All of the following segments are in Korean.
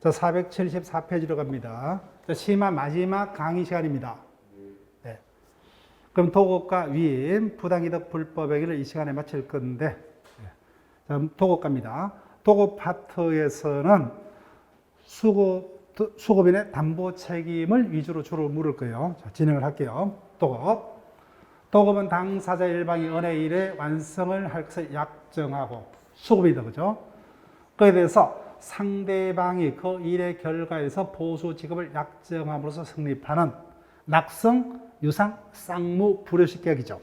자, 474페이지로 갑니다. 자, 심화 마지막 강의 시간입니다. 네. 그럼 도급과 위임, 부당이득 불법행위를 이 시간에 마칠 건데, 네. 자, 도급과입니다. 도급 파트에서는 수급인의 담보 책임을 위주로 주로 물을 거예요. 자, 진행을 할게요. 도급. 도급은 당사자 일방이 은혜 일의 완성을 할 것을 약정하고, 수급이다, 그죠? 그에 대해서 상대방이 그 일의 결과에서 보수 지급을 약정함으로써 성립하는 낙성, 유상, 쌍무, 불효식 계약이죠.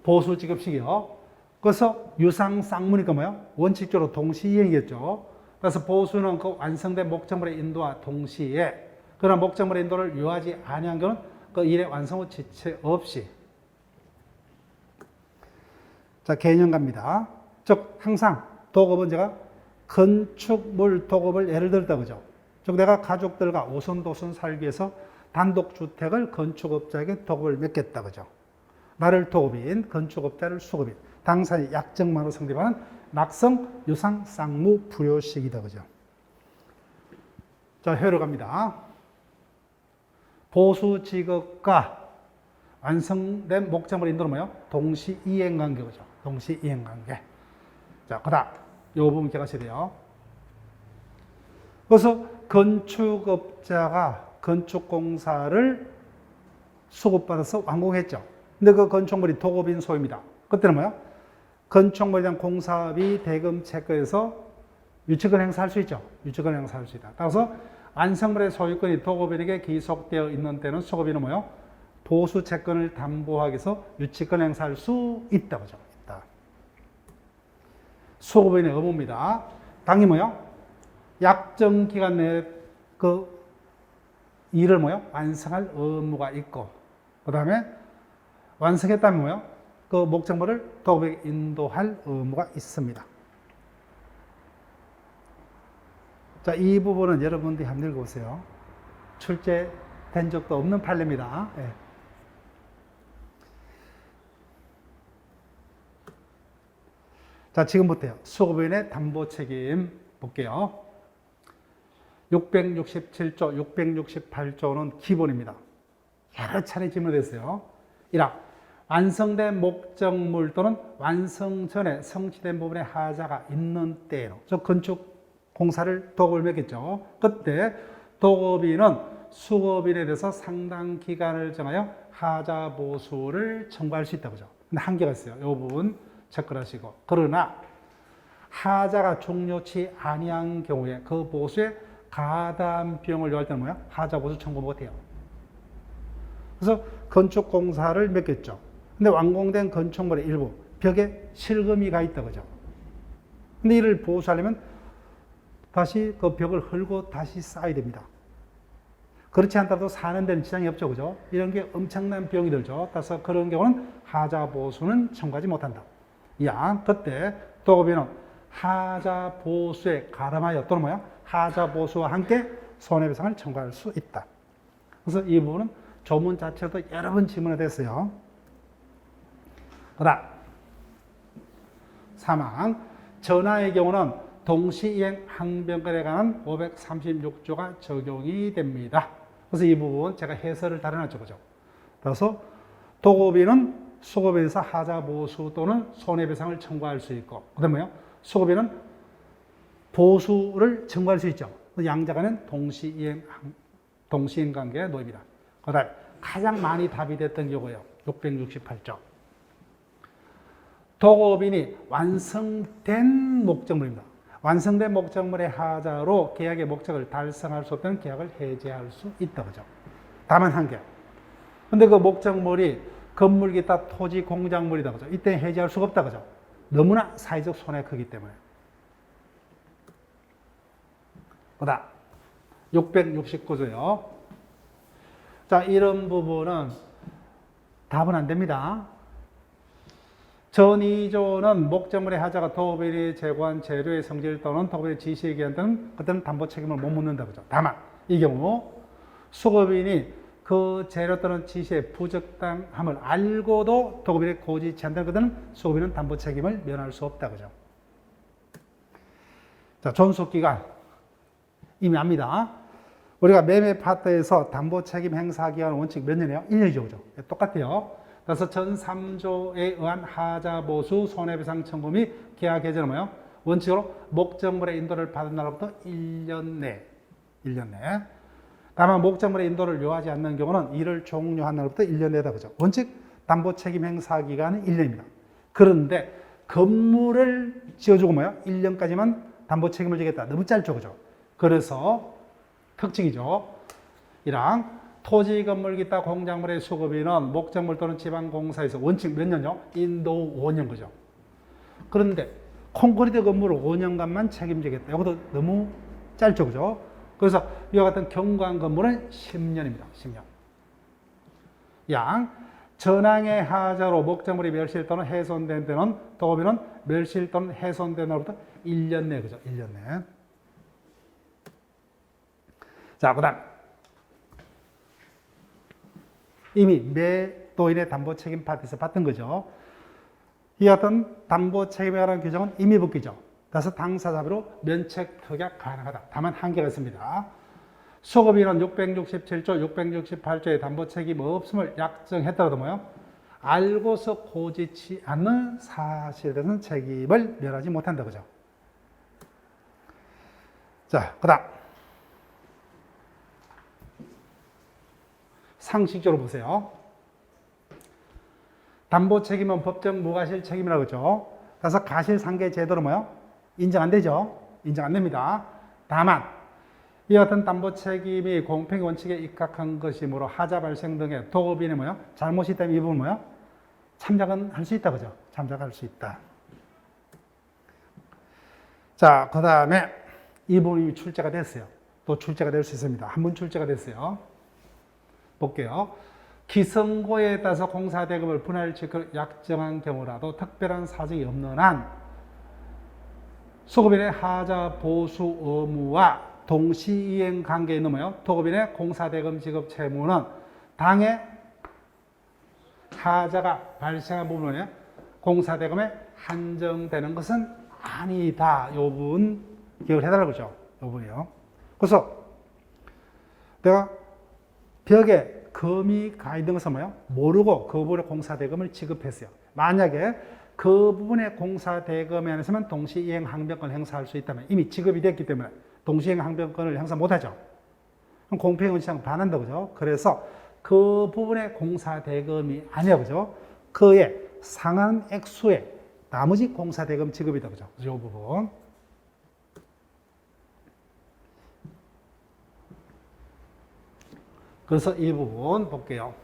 보수 지급식이요. 그래서 유상, 쌍무니까 뭐예요? 원칙적으로 동시이행이겠죠. 그래서 보수는 그 완성된 목적물의 인도와 동시에 그러나 목적물의 인도를 유하지 아니한 경우는 그 일의 완성 후 지체 없이. 자, 개념 갑니다. 즉, 항상 도급은 제가 건축물 도급을 예를 들다, 그죠? 즉, 내가 가족들과 오손도손 살기 위해서 단독주택을 건축업자에게 도급을 맺겠다, 그죠? 나를 도급인, 건축업자를 수급인, 당사의 약정만으로 성립하는 낙성, 유상, 쌍무, 불효식이다, 그죠? 자, 회로 갑니다. 보수 지급과 완성된 목적물 인도는 뭐예요? 동시이행관계, 그죠? 동시이행관계. 자, 그 다음, 이 부분 기억하셔야 돼요. 그래서 건축업자가 건축공사를 수급받아서 완공했죠. 근데 그 건축물이 도급인 소유입니다. 그때는 뭐예요? 건축물에 대한 공사비 대금 체크에서 유치권 행사할 수 있죠. 유치권 행사할 수 있다. 따라서 완성물의 소유권이 도급인에게 기속되어 있는 때는 수급인은 뭐예요? 보수 채권을 담보하기 위해서 유치권 행사할 수 있다, 그죠? 있다. 수급인의 의무입니다. 당이 뭐요? 약정 기간 내에 그 일을 뭐요? 완성할 의무가 있고, 그 다음에 완성했다면 뭐요? 그 목적물을 도급에게 인도할 의무가 있습니다. 자, 이 부분은 여러분들이 한번 읽어보세요. 출제된 적도 없는 판례입니다. 예. 자, 지금부터요. 수급인의 담보 책임 볼게요. 667조, 668조는 기본입니다. 여러 차례 질문됐어요. 1학. 완성된 목적물 또는 완성 전에 성취된 부분에 하자가 있는 때로, 즉 건축 공사를 도급을 맺겠죠. 그때 도급인은 수급인에 대해서 상당 기간을 정하여 하자 보수를 청구할 수 있다고 하죠. 근데 한계가 있어요. 이 부분 체크하시고. 그러나 하자가 종료치 아니한 경우에 그 보수에 가담 비용을 요할 때는 뭐야? 하자 보수 청구 못해요. 그래서 건축 공사를 맺겠죠. 근데 완공된 건축물의 일부 벽에 실금이 가 있다, 그죠? 근데 이를 보수하려면 다시 그 벽을 헐고 다시 쌓아야 됩니다. 그렇지 않더라도 사는 데는 지장이 없죠, 그죠? 이런 게 엄청난 비용이 들죠. 따라서 그런 경우는 하자 보수는 청구하지 못한다. 야, 그때 도급인은 하자 보수에 가름하여 또는 뭐야? 하자 보수와 함께 손해배상을 청구할 수 있다. 그래서 이 부분은 조문 자체도 여러 번 질문이 됐어요. 그 다음 3항 전화의 경우는 동시이행 항변권에 관한 536조가 적용이 됩니다. 그래서 이 부분 제가 해설을 달아놨죠, 그죠? 그래서 도급인은 수급에 대해서 하자 보수 또는 손해배상을 청구할 수 있고, 그 다음에 뭐요? 수급인은 보수를 청구할 수 있죠. 양자간은 동시이행 관계의 노입니다. 그 다음 가장 많이 답이 됐던 경우요. 668조. 도급인이 완성된 목적물입니다. 완성된 목적물의 하자로 계약의 목적을 달성할 수 없다면 계약을 해제할 수 있다, 그죠? 다만 한 개. 근데 그 목적물이 건물 기타 토지 공작물이다, 그죠? 이때 해제할 수가 없다, 그죠? 너무나 사회적 손해가 크기 때문에. 그 다음 669조요. 자, 이런 부분은 답은 안 됩니다. 전 2조는 목적물의 하자가 도급인이 제공한 재료의 성질 또는 도급인의 지시에 의한 때는 그때는 담보 책임을 못 묻는다, 그죠? 다만 이 경우 수급인이 그 재료 또는 지시의 부적당함을 알고도 도급인이 고지치 않다는 것은 수급인은 담보 책임을 면할 수 없다, 그죠? 자, 존속기간. 이미 압니다. 우리가 매매 파트에서 담보 책임 행사 기간 원칙 몇 년이에요? 1년이죠. 그죠? 똑같아요. 그래서 전3조에 의한 하자 보수 손해배상 청구 및 계약 개정은 뭐예요? 원칙으로 목적물의 인도를 받은 날로부터 1년 내. 1년 내. 다만 목적물의 인도를 요하지 않는 경우는 이를 종료한 날로부터 1년 내다. 그죠? 원칙 담보 책임 행사 기간은 1년입니다. 그런데 건물을 지어주고 뭐예요? 1년까지만 담보 책임을 지겠다. 너무 짧죠. 그죠? 그래서 특징이죠. 1항 토지 건물 기타 공작물의 수급인은 목적물 또는 지방공사에서 원칙 몇 년요? 인도 5년 거죠. 그런데 콘크리트 건물을 5년간만 책임지겠다. 이것도 너무 짧죠. 그죠? 그래서 이와 같은 경관 건물은 10년입니다. 10년. 양 전항의 하자로 목적물이 멸실 또는 훼손된 때는 도급인은 멸실 또는 훼손된 날부터 1년 내. 그죠? 1년 내. 자, 그 다음. 이미 매도인의 담보 책임 파트에서 봤던 거죠. 이 같은 담보 책임에 관한 규정은 이미 붙기죠. 따라서 당사자비로 면책 특약 가능하다. 다만 한계가 있습니다. 소급인은 667조, 668조의 담보 책임 없음을 약정했더라도 뭐요? 알고서 고지치 않는 사실에 대해서는 책임을 면하지 못한다. 그죠? 자, 그 다음. 상식적으로 보세요. 담보 책임은 법적 무과실 책임이라고 그러죠. 그래서 가실상계 제도로 뭐요? 인정 안 되죠. 인정 안 됩니다. 다만 이 같은 담보 책임이 공평 원칙에 입각한 것이므로 하자 발생 등의 도급인의 뭐요? 잘못이 있다면 이 부분 뭐요? 참작은 할 수 있다. 그죠? 참작할 수 있다. 자, 그 다음에 이 부분이 출제가 됐어요. 또 출제가 될 수 있습니다. 한 번 출제가 됐어요. 볼게요. 기성고에 따라서 공사대금을 분할지급을 약정한 경우라도 특별한 사정이 없는 한 소급인의 하자 보수 의무와 동시이행 관계에 있는 뭐요? 도급인의 공사대금 지급 채무는 당해 하자가 발생한 부분에 공사대금에 한정되는 것은 아니다. 이 부분 기억을 해달라고 그러죠. 이 부분이요. 그래서 내가 벽에 금이 가 있는 것을 뭐요? 모르고 그 부분에 공사대금을 지급했어요. 만약에 그 부분에 공사대금에 한해서만 동시이행 항변권을 행사할 수 있다면 이미 지급이 됐기 때문에 동시이행 항변권을 행사 못하죠. 그럼 공평원칙상 반한다. 그죠? 그래서 그 부분에 공사대금이 아니야. 그죠? 그의 상한 액수의 나머지 공사대금 지급이다. 그죠? 이 부분. 그래서 이 부분 볼게요.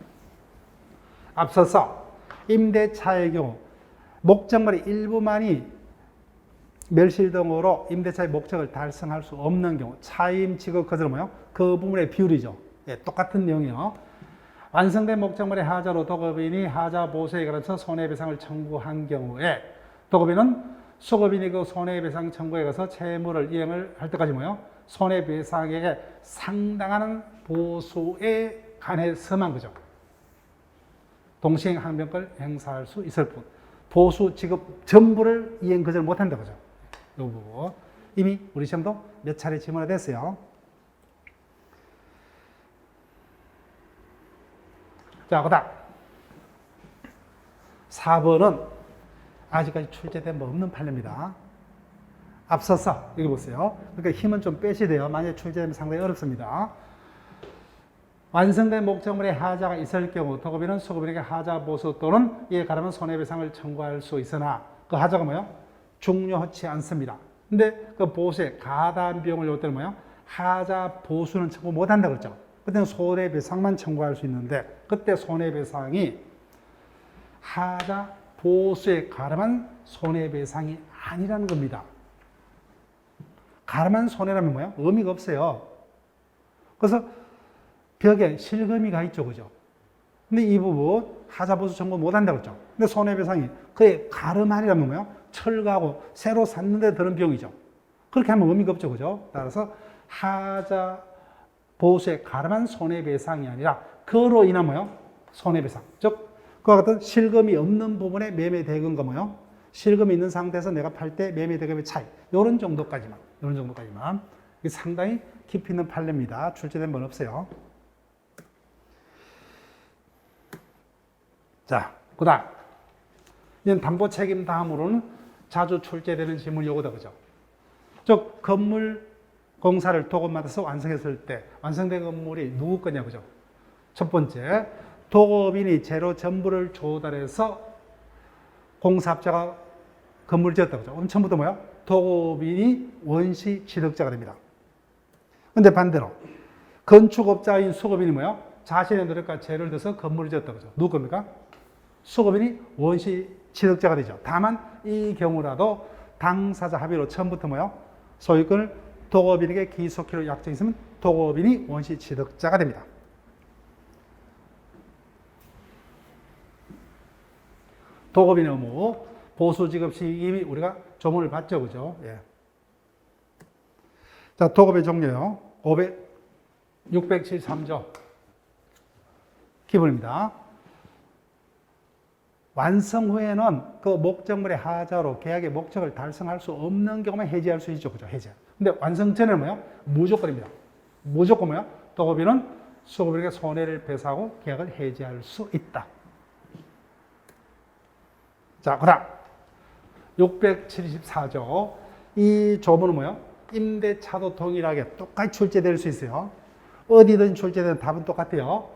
앞서서 임대차의 경우 목적물의 일부만이 멸실 등으로 임대차의 목적을 달성할 수 없는 경우 차임 지급 것은 뭐요? 그 부분의 비율이죠. 예, 똑같은 내용이요. 완성된 목적물의 하자로 도급인이 하자 보수에 관해서 손해배상을 청구한 경우에 도급인은 수급인이 그 손해배상 청구에 가서 채무를 이행을 할 때까지 뭐요? 손해배상액에 상당한 보수에 관해서만 그죠. 동시행 항변권을 행사할 수 있을 뿐 보수 지급 전부를 이행 거절 못한다 그죠. 이 부분 이미 우리 시험도 몇 차례 질문이 됐어요. 자, 그 다음 4번은 아직까지 출제된 뭐 없는 판례입니다. 앞서서 여기 보세요. 그러니까 힘은 좀 빼셔야 돼요. 만약에 출제되면 상당히 어렵습니다. 완성된 목적물에 하자가 있을 경우 도급인은 수급인에게 하자 보수 또는 이에 가르면 손해배상을 청구할 수 있으나 그 하자가 뭐예요? 중요하지 않습니다. 근데 그 보수에 가담 비용을 요할 때는 뭐예요? 하자 보수는 청구 못한다 그랬죠. 그때는 손해배상만 청구할 수 있는데 그때 손해배상이 하자 보수에 가름한 손해배상이 아니라는 겁니다. 가름한 손해라면 뭐예요? 의미가 없어요. 그래서 벽에 실금이 가 있죠. 그죠? 근데 이 부분 하자보수 청구 못한다고 했죠. 근데 손해배상이 그의 가름할이라면 뭐예요? 철거하고 새로 샀는데 드는 비용이죠. 그렇게 하면 의미가 없죠. 그죠? 따라서 하자보수에 가름한 손해배상이 아니라 그로 인한 뭐예요? 손해배상. 즉 그와 같은 실금이 없는 부분의 매매대금과 뭐예요? 실금이 있는 상태에서 내가 팔 때 매매 대금의 차이. 요런 정도까지만. 요런 정도까지만. 이게 상당히 깊이 있는 판례입니다. 출제된 건 없어요. 자, 그 다음. 이제 담보 책임 다음으로는 자주 출제되는 질문이 요거다, 그죠? 즉, 건물 공사를 도급받아서 완성했을 때, 완성된 건물이 누구 거냐, 그죠? 첫 번째, 도급인이 재료 전부를 조달해서 공사업자가 건물을 지었다, 그죠? 그럼 처음부터 뭐야? 도급인이 원시 취득자가 됩니다. 근데 반대로, 건축업자인 수급인이 뭐야? 자신의 노력과 재료를 들어서 건물을 지었다, 그죠? 누구 겁니까? 수급인이 원시 취득자가 되죠. 다만 이 경우라도 당사자 합의로 처음부터 뭐요? 소유권을 도급인에게 기속기로 약정했으면 도급인이 원시 취득자가 됩니다. 도급인의 의무, 보수지급 시 이미 우리가 조문을 봤죠, 그죠? 예. 자, 도급의 종류요. 673조 기본입니다. 완성 후에는 그 목적물의 하자로 계약의 목적을 달성할 수 없는 경우만 해지할 수 있죠. 그죠? 해지. 근데 완성 전에는 뭐예요? 무조건입니다. 무조건 뭐예요? 도급인은 수급인에게 손해를 배상하고 계약을 해지할 수 있다. 자, 그 다음. 674조. 이 조문은 뭐예요? 임대차도 동일하게 똑같이 출제될 수 있어요. 어디든 출제되는 답은 똑같아요.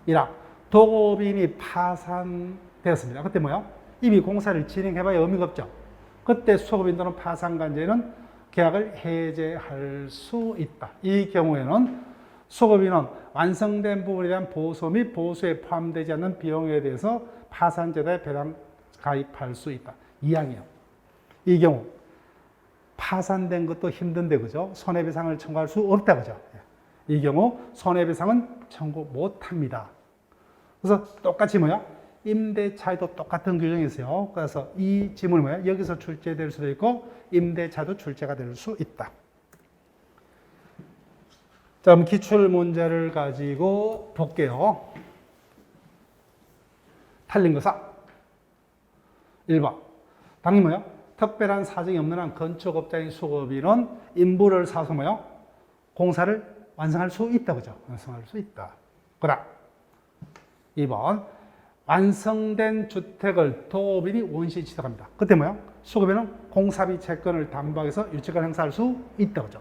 1학. 도급인이 파산되었습니다. 그때 뭐요? 이미 공사를 진행해봐야 의미가 없죠. 그때 수급인들은 파산관제는 계약을 해제할 수 있다. 이 경우에는 수급인은 완성된 부분에 대한 보수 및 보수에 포함되지 않는 비용에 대해서 파산제도에 배당 가입할 수 있다. 2항이요. 이 경우 파산된 것도 힘든데 그죠? 손해배상을 청구할 수 없다, 그죠? 이 경우 손해배상은 청구 못합니다. 그래서 똑같이 뭐야? 임대차에도 똑같은 규정이 있어요. 그래서 이 지문이 뭐야? 여기서 출제될 수도 있고 임대차도 출제가 될 수 있다. 자, 그럼 기출 문제를 가지고 볼게요. 틀린 거 4. 1번. 당연히 뭐야? 특별한 사정이 없는 한 건축업자인 수급인은 인부를 사서 뭐야? 공사를 완성할 수 있다, 그죠? 완성할 수 있다. 그 다음. 2번. 완성된 주택을 도급인이 원시 취득합니다. 그때 뭐야? 수급인은 공사비 채권을 담보해서 유치권 행사할 수 있다, 그죠?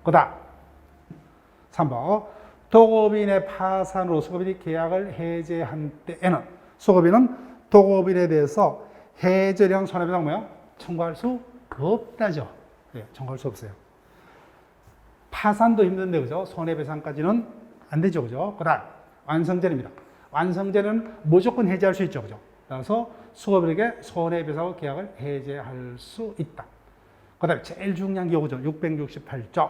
그 다음. 3번. 도급인의 파산으로 수급인이 계약을 해제한 때에는 수급인은 도급인에 대해서 해저량 손해배상 뭐야? 청구할 수 없다죠. 예, 청구할 수 없어요. 파산도 힘든데, 그죠? 손해배상까지는 안 되죠, 그죠? 그 다음, 완성전입니다. 완성전은 무조건 해제할 수 있죠, 그죠? 그래서 수급인에게 손해배상과 계약을 해제할 수 있다. 그 다음에 제일 중요한 게 이거죠. 668조.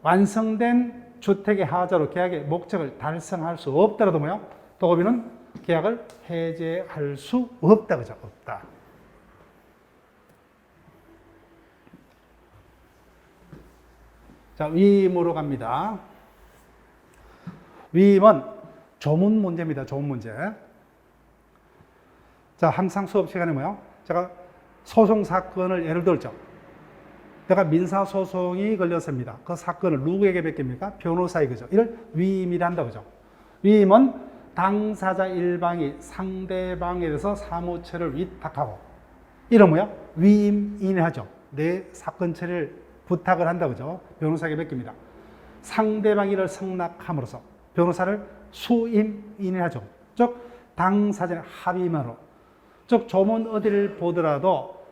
완성된 주택의 하자로 계약의 목적을 달성할 수 없더라도 뭐야? 도급인은 계약을 해제할 수 없다, 그죠? 없다. 자, 위임으로 갑니다. 위임은 조문 문제입니다. 조문 문제. 자, 항상 수업 시간에 뭐요? 제가 소송 사건을 예를 들죠. 내가 민사소송이 걸렸습니다. 그 사건을 누구에게 맡깁니까? 변호사에게, 그죠? 이를 위임이라 한다, 그죠? 위임은 당사자 일방이 상대방에 대해서 사무처를 위탁하고, 이런 뭐야? 위임인을 하죠. 내 사건 처리를 부탁을 한다, 그죠? 변호사에게 맡깁니다. 상대방이 이를 승낙함으로써 변호사를 수임인을 하죠. 즉, 당사자의 합의만으로. 즉, 조문 어디를 보더라도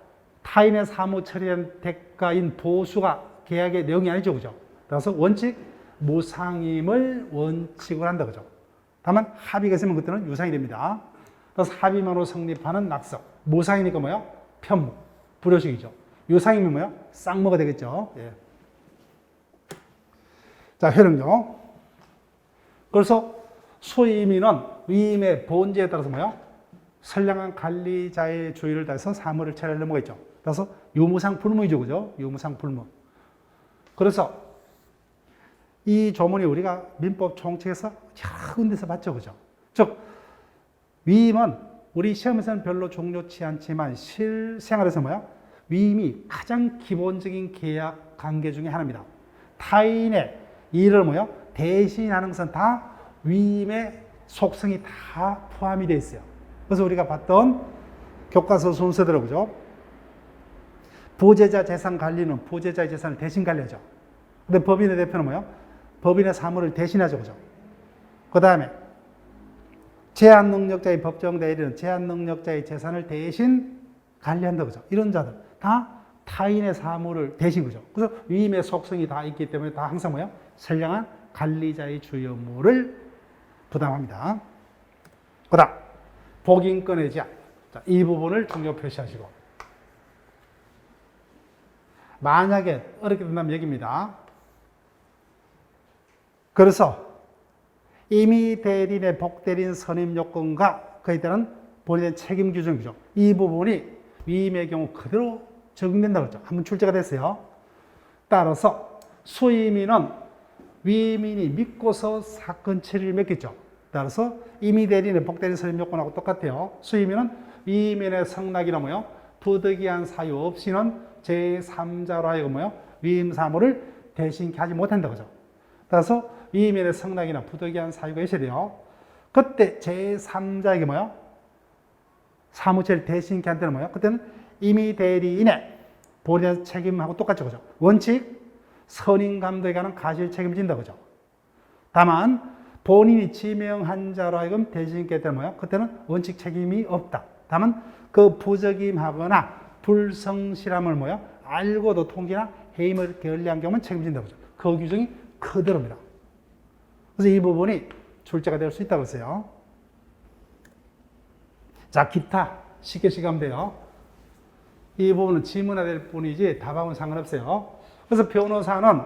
타인의 사무 처리한 대가인 보수가 계약의 내용이 아니죠, 그죠? 그래서 원칙, 무상임을 원칙으로 한다, 그죠? 다만 합의가 있으면 그때는 유상이 됩니다. 그래서 합의만으로 성립하는 낙석. 무상이니까 뭐야? 편무, 불효식이죠. 유상이면 뭐야? 쌍무가 되겠죠. 예. 자, 효력요. 그래서 수임인은 위임의 본질에 따라서 뭐야? 선량한 관리자의 주의를 다해서 사무를 처리할 의무가 있죠. 그래서 유무상 불무이죠, 그죠? 유무상 불무. 그래서 이 조문이 우리가 민법 총칙에서 여러 군데서 봤죠, 그죠? 즉, 위임은 우리 시험에서는 별로 중요치 않지만 실생활에서 뭐야? 위임이 가장 기본적인 계약 관계 중에 하나입니다. 타인의 일을 뭐요? 대신하는 것은 다 위임의 속성이 다 포함이 되어 있어요. 그래서 우리가 봤던 교과서 순서대로 그죠? 부재자 재산 관리는 부재자의 재산을 대신 관리하죠. 근데 법인의 대표는 뭐요? 법인의 사무를 대신하죠. 그죠? 그 다음에 제한 능력자의 법정 대리는 제한 능력자의 재산을 대신 관리한다. 그죠? 이런 자들 다 타인의 사무를 대신 그죠? 그래서 위임의 속성이 다 있기 때문에 다 항상 뭐요? 선량한 관리자의 주요 의무를 부담합니다. 그 다음 복인권의 제한. 자, 이 부분을 중요 표시하시고 만약에 어렵게 된다면 여기입니다. 그래서 임의 대리인의 복대리인 선임 요건과 그에 따른 본인의 책임 규정이죠. 이 부분이 위임의 경우 그대로 적용된다고 했죠. 한번 출제가 됐어요. 따라서 수임인은 위임인이 믿고서 사건 처리를 맡겼죠. 따라서 임의 대리인의 복대리인 선임 요건하고 똑같아요. 수임인은 위임인의 성낙이나 뭐요? 부득이한 사유 없이는 제3자로 하여금 뭐요? 위임 사무를 대신케 하지 못한다. 그죠? 따라서 위임인의 성낙이나 부득이한 사유가 있어야 돼요. 그때 제3자에게 뭐요? 사무처를 대신케 할 때는 뭐요? 그때는 임의 대리인의 본인의 책임하고 똑같죠. 그죠? 원칙, 선임 감독에 관한 가실 책임진다. 그죠? 다만, 본인이 지명한 자로 하여금 대신케 할 때는 뭐요? 그때는 원칙 책임이 없다. 다만, 그 부적임하거나 불성실함을 뭐요? 알고도 통지나 해임을 결리한 경우는 책임진다. 그죠? 그 규정이 그대로입니다. 그래서 이 부분이 출제가 될 수 있다고 했어요. 자, 기타. 쉽게 시가면 돼요. 이 부분은 지문화될 뿐이지 답하고는 상관없어요. 그래서 변호사는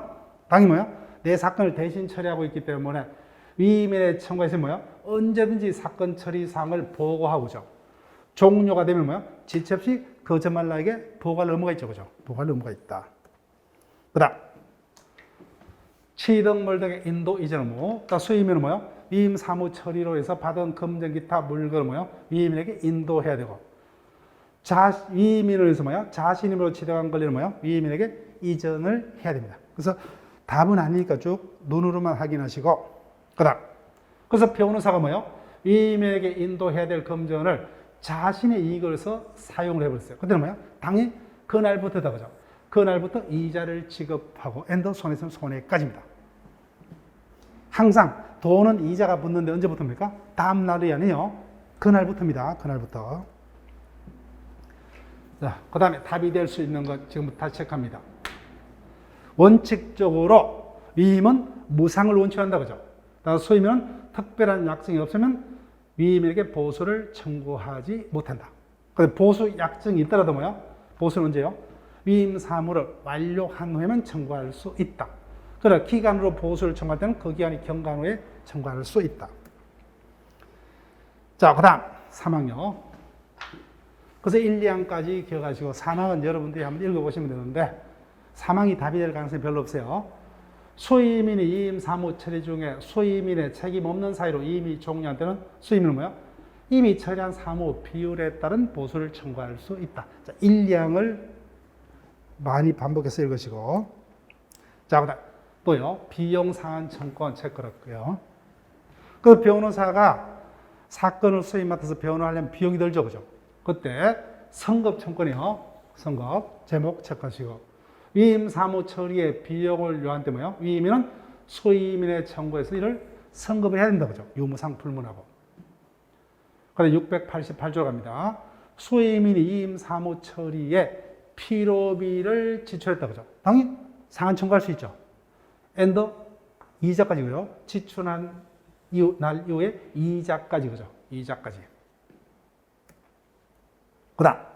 당연히 뭐야? 내 사건을 대신 처리하고 있기 때문에 위임인의 청구에서 뭐야? 언제든지 사건 처리 사항을 보고하고죠. 종료가 되면 뭐야? 지체 없이 그 전말라에게 보고할 의무가 있죠. 그죠? 보고할 의무가 있다. 그 다음. 취득물 등의 인도 이전 의무. 수임인은 뭐요? 위임 사무 처리로 해서 받은 금전 기타 물건을 뭐요? 위임인에게 인도해야 되고. 위임인을 해서 뭐요? 자신 힘으로 취득한 권리를 뭐요? 위임인에게 이전을 해야 됩니다. 그래서 답은 아니니까 쭉 눈으로만 확인하시고. 그 다음. 그래서 변호사가 뭐요? 위임인에게 인도해야 될 금전을 자신의 이익을 해서 사용을 해버렸어요. 그때는 뭐야? 당연히 그날부터다. 그죠? 그날부터 이자를 지급하고 엔더 손해는 손해까지입니다. 항상 돈은 이자가 붙는데 언제부터입니까? 다음 날이 아니에요. 그날부터입니다. 그날부터. 자, 그 다음에 답이 될 수 있는 것 지금부터 다시 체크합니다. 원칙적으로 위임은 무상을 원칙한다. 그죠? 따라서 수임은 특별한 약정이 없으면 위임에게 보수를 청구하지 못한다. 근데 보수 약정이 있더라도 뭐야? 보수는 언제요? 위임 사무를 완료한 후에만 청구할 수 있다. 그러나 기간으로 보수를 청구할 때는 그 기간이 경과 후에 청구할 수 있다. 자, 그 다음 3항요. 그래서 1, 2항까지 기억하시고 3항은 여러분들이 한번 읽어보시면 되는데 3항이 답이 될 가능성이 별로 없어요. 수임인이 위임 사무 처리 중에 수임인의 책임 없는 사유로 이미 종료한 때는 수임인은 뭐야? 이미 처리한 사무 비율에 따른 보수를 청구할 수 있다. 자, 1, 2항을 많이 반복해서 읽으시고. 자, 그 다음 또요. 비용 상한 청구권 체크할게요. 그 변호사가 사건을 수임 맡아서 변호하려면 비용이 들죠. 그죠? 그때 선급 청구권이요. 선급 제목 체크하시고. 위임 사무 처리의 비용을 요한 때 뭐예요? 위임인은 수임인의 청구에서 이를 선급을 해야 된다. 그죠? 유무상 불문하고. 그다음 688조 갑니다. 수임인이 위임 사무 처리에 필요비를 지출했다. 그죠? 당연히 상한 청구할 수 있죠. 엔더 이자까지고요. 지출한 날 이후에 이자까지. 그죠? 이자까지. 그 다음.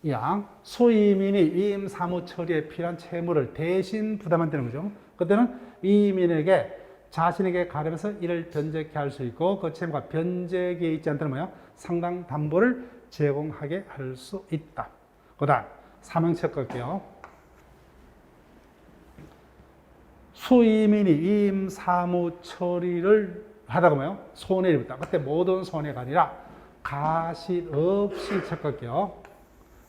이항 수임인이 위임 사무 처리에 필요한 채무를 대신 부담한다는 거죠. 그때는 위임인에게 자신에게 가름해서 이를 변제케 할 수 있고 그 채무가 변제기에 있지 않다는 뭐야? 상당 담보를 제공하게 할 수 있다. 그 다음 3항 체크할게요. 수임인이 위임 사무 처리를 하다가 뭐요? 손해를 입었다. 그때 모든 손해가 아니라 가실 없이 척할게요.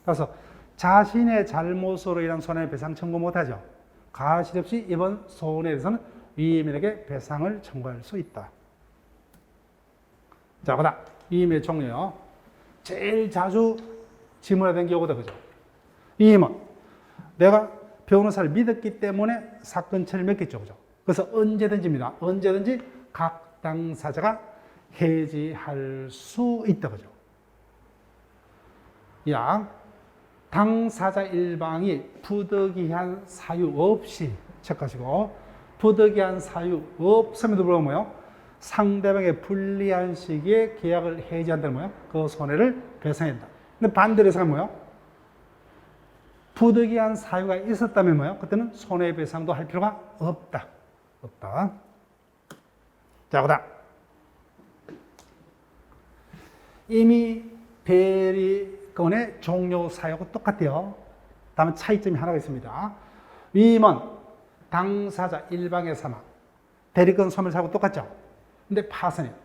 그래서 자신의 잘못으로 인한 손해 배상 청구 못하죠. 가실 없이 이번 손해에 대해서는 위임인에게 배상을 청구할 수 있다. 자, 그다음 위임의 종류요. 제일 자주 질문하는 경우다, 그죠? 위임은 내가 변호사를 믿었기 때문에 사건 처리를 맡겼죠, 그죠? 그래서 언제든지입니다. 언제든지 각 당사자가 해지할 수 있다, 그죠? 약 당사자 일방이 부득이한 사유 없이 체크하시고, 부득이한 사유 없음에도 불구하고 뭐요? 상대방의 불리한 시기에 계약을 해지한다는 뭐요? 그 손해를 배상한다. 근데 반대로 해석하면 뭐요? 부득이한 사유가 있었다면 뭐요? 그때는 손해배상도 할 필요가 없다. 없다. 자, 그 다음. 이미 대리건의 종료 사유하고 똑같아요. 다만 차이점이 하나가 있습니다. 위임은 당사자 일방의 사망, 대리건 소멸사하고 똑같죠. 근데 파산이에요.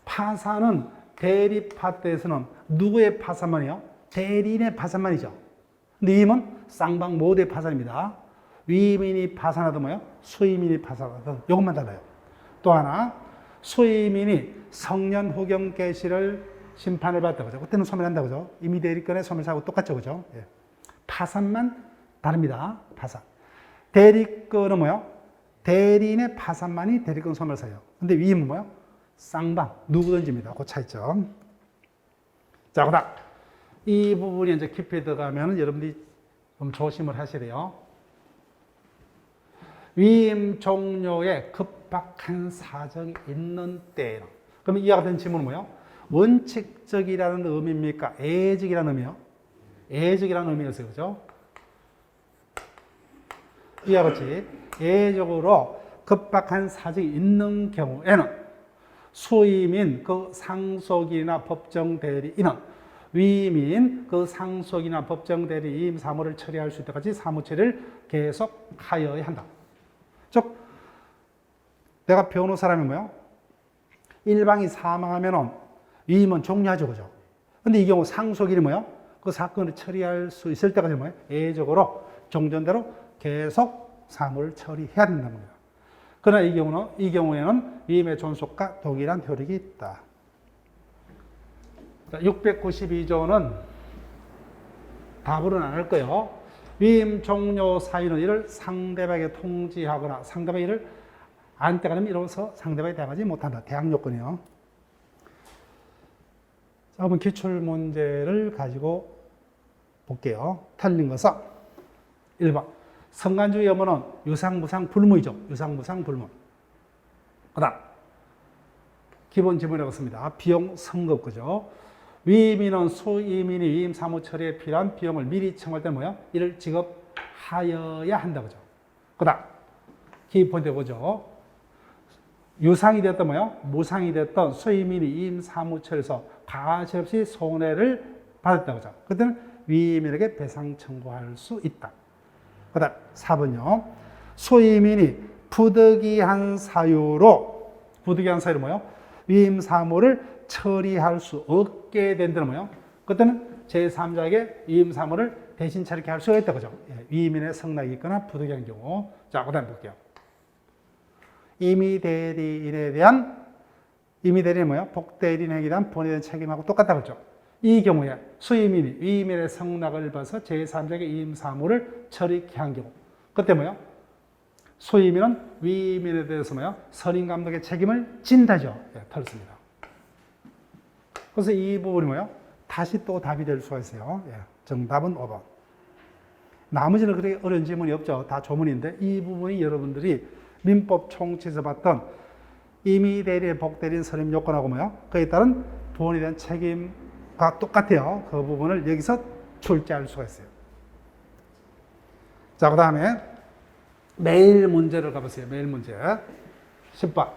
파산은 대리 파트에서는 누구의 파산만이요? 대리인의 파산만이죠. 근데 위임은 쌍방 모두의 파산입니다. 위임인이 파산하든 뭐요? 수임인이 파산하든 이것만 달라요. 또 하나, 수임인이 성년 후경 개시를 심판을 받다 그죠? 그때는 소멸한다 그죠? 이미 대리건의 소멸사하고 똑같죠, 그죠? 예. 파산만 다릅니다. 파산. 대리건은 뭐요? 대리인의 파산만이 대리건 소멸사예요. 근데 위임은 뭐요? 쌍방 누구든지입니다. 그 차이점. 자, 그다음 이 부분이 이제 깊이 들어가면 여러분들이 좀 조심을 하셔야 돼요. 위임 종료에 급박한 사정이 있는 때에는. 그러면 이와 같은 질문은 뭐예요? 원칙적이라는 의미입니까? 애적이라는 의미요? 애적이라는 의미였어요. 그죠? 이와 같이 애적으로 급박한 사정이 있는 경우에는 수임인 그 상속인이나 법정 대리인은 위임인 그 상속이나 법정 대리 이임 사무를 처리할 수 있다까지 사무 처리를 계속하여야 한다. 즉, 내가 변호사라면 뭐요? 일방이 사망하면 위임은 종료하죠, 그죠? 근데 이 경우 상속인이 뭐요? 그 사건을 처리할 수 있을 때까지 뭐예요? 예외적으로 종전대로 계속 사무를 처리해야 된다는 겁니다. 그러나 이 경우에는 위임의 존속과 동일한 효력이 있다. 692조는 답으로는 안 할 거예요. 위임 종료 사유는 이를 상대방에게 통지하거나 상대방이 이를 안 때가 되면 이로써 상대방이 대항하지 못한다. 대항 요건이요. 자, 한번 기출 문제를 가지고 볼게요. 틀린 것은 1번. 성간주의 의무는 유상무상 불무이죠. 유상무상 불무. 그 다음 기본 지문이라고 씁니다. 비용 성급 거죠. 위임인은 수임인이 위임 사무 처리에 필요한 비용을 미리 청구할 때 뭐예요? 이를 지급하여야 한다 그죠. 그 다음 키포인트 보죠. 유상이 됐던 뭐예요? 무상이 됐던 수임인이 위임 사무 처리에서 가시 없이 손해를 받았다 그죠. 그때는 위임인에게 배상 청구할 수 있다. 그 다음 4번요. 수임인이 부득이한 사유로 뭐예요? 위임 사무를 처리할 수 없게 된다는 뭐예요? 그때는 제3자에게 위임 사무를 대신 처리할 수가 있다 그죠. 위임인의 성락이 있거나 부득이한 경우. 자, 그 다음 볼게요. 임의 대리인은 뭐예요? 복대리인에게 대한 본에 대한 책임하고 똑같다 그죠. 이 경우에 수임인이 위임인의 성락을 봐서 제3자에게 위임 사무를 처리케 한 경우. 그때 뭐예요? 수임인은 위임인에 대해서 뭐예요? 선임 감독의 책임을 진다죠. 틀렸습니다. 그래서 이 부분이 뭐예요? 다시 또 답이 될 수가 있어요. 정답은 5번. 나머지는 그렇게 어려운 질문이 없죠. 다 조문인데 이 부분이 여러분들이 민법 총칙에서 봤던 임의 대리인, 복대리인 선임 요건하고 뭐예요? 그에 따른 본에 대한 책임과 똑같아요. 그 부분을 여기서 출제할 수가 있어요. 자, 그 다음에 매일 문제를 가보세요. 매일 문제. 10번.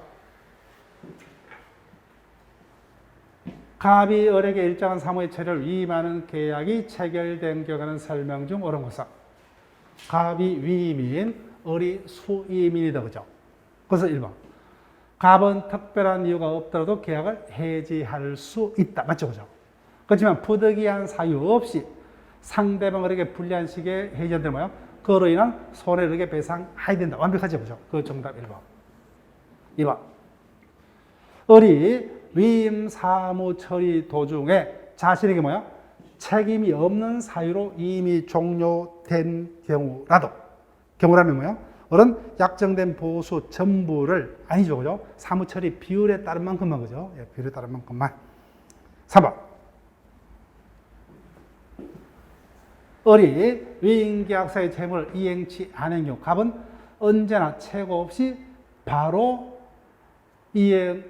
갑이 을에게 일정한 사무의 처리를 위임하는 계약이 체결된 경우는 설명 중 옳은 것은 갑이 위임인, 을이 수임인이다. 그죠? 그래서 1번. 갑은 특별한 이유가 없더라도 계약을 해지할 수 있다. 맞죠? 그죠? 그렇지만 부득이한 사유 없이 상대방에게 불리한 시기에 해지한다면 뭐요? 그로 인한 손해를 배상해야 된다. 완벽하죠? 그죠? 그 정답 1번. 2번. 을이 위임 사무 처리 도중에 자신에게 뭐야? 책임이 없는 사유로 이미 종료된 경우라면 뭐야? 을은 약정된 보수 전부를 아니죠, 그죠? 사무 처리 비율에 따른 만큼만, 그죠? 예, 비율에 따른 만큼만. 3번. 을이 위임계약서의 채무를 이행치 않은 경우 갑은 언제나 최고 없이 바로 이행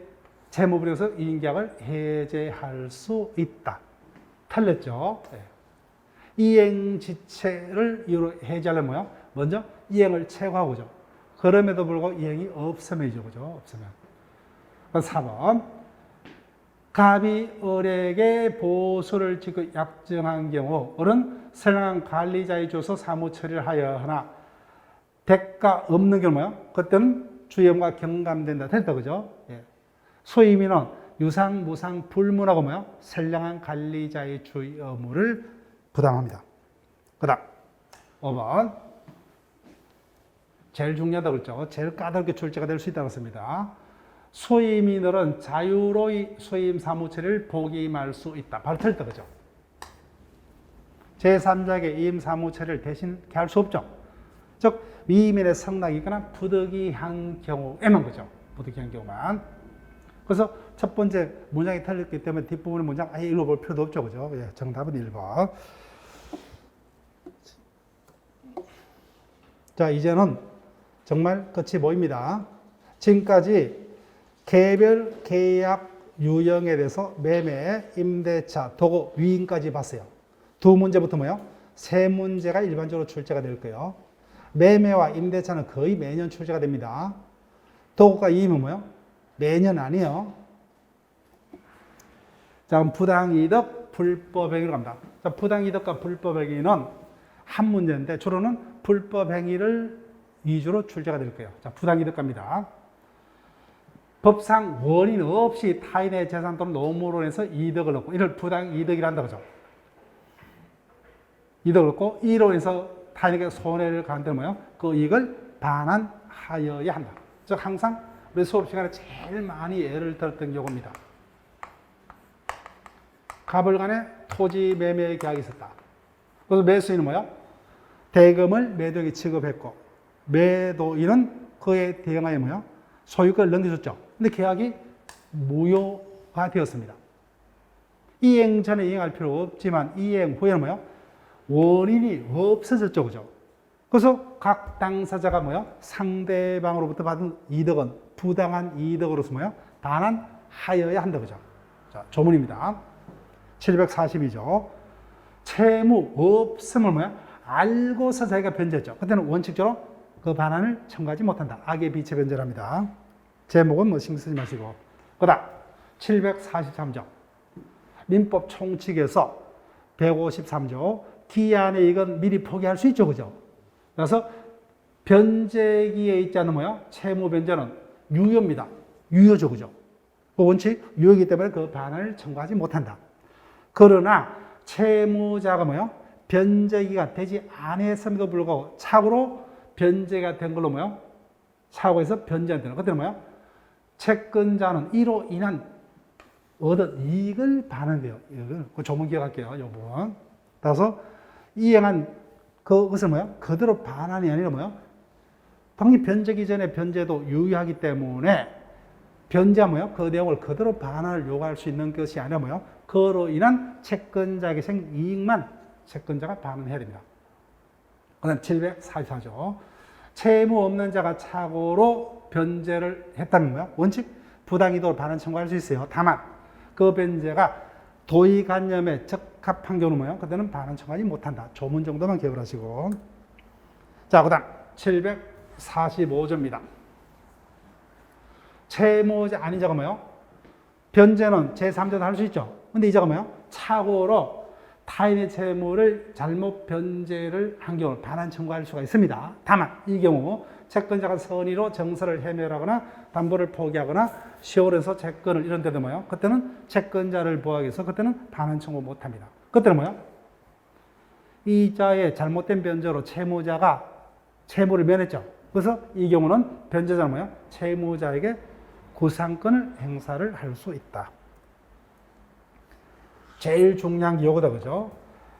채무불이익에서 이행계약을 해제할 수 있다. 틀렸죠? 네. 이행지체를 이유로 해제하려면 뭐야? 먼저 이행을 최고하고죠. 그럼에도 불구하고 이행이 없으면이죠, 그죠? 없으면. 4번. 갑이 을에게 보수를 지급 약정한 경우 을은 선량한 관리자의 줘서 사무 처리를 하여 하나 대가 없는 경우 뭐야? 그때는 주임과 경감된다. 됐다, 그죠? 예. 소임인은 유상, 무상, 불문하고 뭐야? 선량한 관리자의 주의 의무를 부담합니다. 그 다음 5번. 제일 중요하다고 그랬죠. 제일 까다롭게 출제가 될 수 있다고 했습니다. 소임인은 자유로이 소임 사무처리를 복임할 수 있다. 바로 틀렸다, 그죠? 제3자에게 이임 사무처리를 대신 할 수 없죠. 즉 위임인의 성낙이거나 부득이한 경우에만, 그죠? 부득이한 경우만. 그래서 첫 번째 문장이 틀렸기 때문에 뒷부분의 문장 아예 읽어볼 필요도 없죠, 그죠? 예, 정답은 1번. 자, 이제는 정말 끝이 보입니다. 지금까지 개별 계약 유형에 대해서 매매, 임대차, 도고, 위임까지 봤어요. 두 문제부터 뭐요? 세 문제가 일반적으로 출제가 될 거예요. 매매와 임대차는 거의 매년 출제가 됩니다. 도고가 위임은 뭐요? 매년 아니에요. 자, 그럼 부당이득, 불법행위로 갑니다. 자, 부당이득과 불법행위는 한 문제인데 주로는 불법행위를 위주로 출제가 될 거예요. 자, 부당이득 갑니다. 법상 원인 없이 타인의 재산 또는 노무로 인해서 이득을 얻고 이를 부당이득이라 한다, 그죠? 이득을 얻고 이로 인해서 타인에게 손해를 가는 데는 뭐예요? 그 이익을 반환하여야 한다. 즉 항상 우리 수업 시간에 제일 많이 예를 들었던 경우입니다. 갑을 간에 토지 매매 계약이 있었다. 그래서 매수인은 뭐야? 대금을 매도인에게 지급했고 매도인은 그에 대응하여 뭐야? 소유권을 넘겨줬죠. 근데 계약이 무효가 되었습니다. 이행 전에 이행할 필요 없지만 이행 후에는 뭐야? 원인이 없어졌죠, 그죠? 그래서 각 당사자가 뭐야? 상대방으로부터 받은 이득은 부당한 이득으로서 뭐야? 반환하여야 한다, 그죠? 자, 조문입니다. 742조. 채무 없음을 뭐야? 알고서 자기가 변제했죠. 그때는 원칙적으로 그 반환을 청구하지 못한다. 악의 비체 변제랍니다. 제목은 뭐 신경 쓰지 마시고. 그 다음 743조. 민법 총칙에서 153조. 기한의 이익은 미리 포기할 수 있죠, 그죠? 그래서 변제기에 있지 않은 뭐야? 채무 변제는 유효입니다. 유효죠, 그죠? 그 원칙 유효이기 때문에 그 반환을 청구하지 못한다. 그러나 채무자가 뭐야? 변제기가 되지 않았음에도 불구하고 착오로 변제가 된 걸로 뭐야? 착오해서 변제가 되는. 그때는 뭐야? 채권자는 이로 인한 얻은 이익을 반환돼요. 이익을. 그 조문 기억할게요, 요 부분. 따라서 이행한 그것을 뭐야? 그대로 반환이 아니라 뭐야? 당연히 변제기 전에 변제도 유효하기 때문에 변제하 뭐야? 그 내용을 그대로 반환을 요구할 수 있는 것이 아니라 뭐야? 그로 인한 채권자에게 생긴 이익만 채권자가 반환해야 됩니다. 그 다음 744조. 채무 없는 자가 착오로 변제를 했다면 뭐야? 원칙 부당이득으로 반환 청구할 수 있어요. 다만 그 변제가 도의관념에 적합한 경우는 뭐예요? 그때는 반환 청구하지 못한다. 조문 정도만 기억을 하시고. 자, 그 다음 745조입니다. 채무자 아닌 자가 뭐예요? 변제는 제3자도 할 수 있죠. 근데 이 자가 뭐예요? 착오로 타인의 채무를 잘못 변제를 한 경우 반환 청구할 수가 있습니다. 다만 이 경우 채권자가 선의로 정서를 해멸하거나 담보를 포기하거나 시효에서 채권을 이런 데도 뭐요? 그때는 채권자를 보호하기 위해서 그때는 반환 청구 못합니다. 그때는 뭐요? 이자의 잘못된 변제로 채무자가 채무를 면했죠. 그래서 이 경우는 변제자는 뭐요? 채무자에게 구상권을 행사를 할 수 있다. 제일 중요한 게 이거다, 그죠?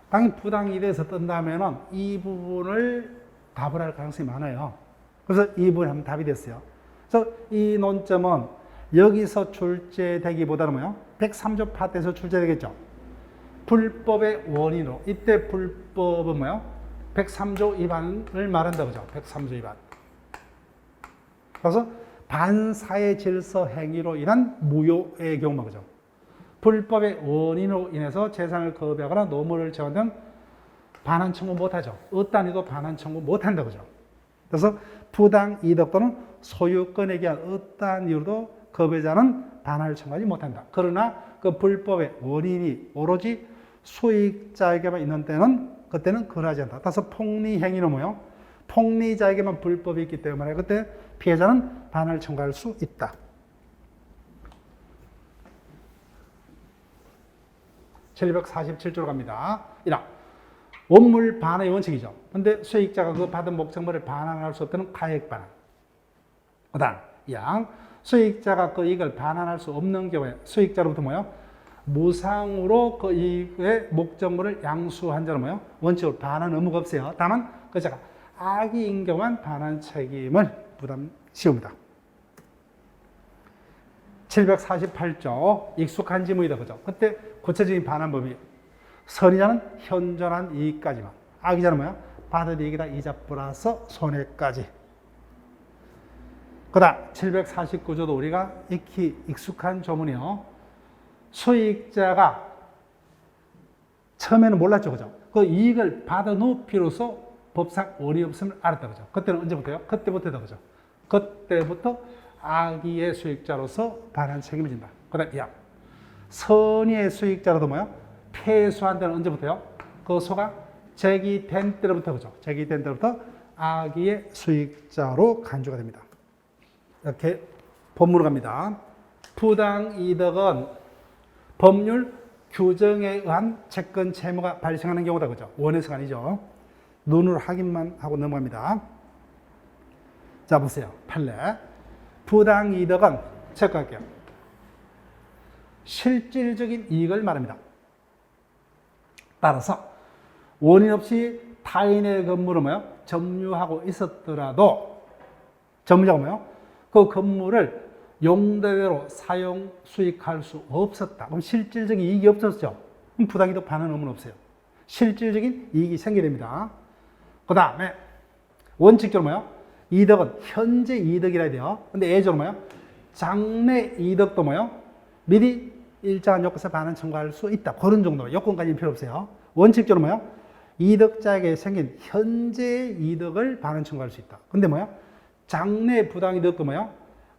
당연히 부당이득에서 뜬다면은 이 부분을 답을 할 가능성이 많아요. 그래서 이 부분이 한번 답이 됐어요. 그래서 이 논점은 여기서 출제되기보다는 뭐요? 103조 파트에서 출제되겠죠. 불법의 원인으로. 이때 불법은 뭐요? 103조 위반을 말한다, 그죠? 103조 위반. 그래서 반사회 질서 행위로 인한 무효의 경우만, 그죠? 불법의 원인으로 인해서 재산을 거부하거나 노무를 제한된 반환 청구 못하죠. 어떠한 이유도 반환 청구 못한다, 그죠? 그래서 부당 이득 또는 소유권에 대한 어떠한 이유도 거부자는 반환을 청구하지 못한다. 그러나 그 불법의 원인이 오로지 수익자에게만 있는 때는 그때는 그러하지 않다. 따라서 폭리 행위는 뭐요? 폭리자에게만 불법이 있기 때문에 그때 피해자는 반환을 청구할 수 있다. 747조로 갑니다. 1항. 원물 반환의 원칙이죠. 근데 수익자가 그 받은 목적물을 반환할 수 없다는 가액 반환. 그 다음, 2항. 수익자가 그 이익을 반환할 수 없는 경우에 수익자로부터 뭐요? 무상으로 그 이익의 목적물을 양수한 자는 뭐요? 원칙으로 반환 의무가 없어요. 다만 그 자가 악의인 경우만 반환 책임을 부담 씌웁니다. 748조 익숙한 지문이다, 그죠? 그때 구체적인 반환 범위. 선의자는 현존한 이익까지만. 악의자는 뭐야? 받은 이익이다 이자 플러스 손해까지. 그 다음 749조도 우리가 익히 익숙한 조문이요. 수익자가 처음에는 몰랐죠, 그죠? 그 이익을 받은 후 비로소 법상 원이 없음을 알았다, 그죠? 그때는 언제부터요? 그때부터다, 그죠? 그때부터 악의의 수익자로서 반환 책임을 진다. 그 다음 2항. 선의의 수익자로도 뭐요? 패소한 데는 언제부터요? 그 소가 제기된 때로부터, 그죠? 제기된 때로부터 악의의 수익자로 간주가 됩니다. 이렇게 본문으로 갑니다. 부당 이득은 법률 규정에 의한 채권 채무가 발생하는 경우다, 그죠? 원해서가 아니죠. 눈으로 확인만 하고 넘어갑니다. 자, 보세요. 판례. 부당 이득은 체크할게요. 실질적인 이익을 말합니다. 따라서 원인 없이 타인의 건물을 뭐요? 점유하고 있었더라도 점유자가 뭐요? 그 건물을 용도대로 사용 수익할 수 없었다. 그럼 실질적인 이익이 없었죠. 그럼 부당이득 반환 의무는 없어요. 실질적인 이익이 생겨야 됩니다. 그 다음에 원칙적으로 뭐요? 이득은 현재 이득이라 해야 돼요. 근데 예적으로 뭐요? 장래 이득도 뭐요? 미리 일정한 요건에서 반환 청구할 수 있다. 그런 정도. 요건까지는 필요 없어요. 원칙적으로 뭐요? 이득자에게 생긴 현재 이득을 반환 청구할 수 있다. 근데 뭐요? 장래 부당이득도 뭐요?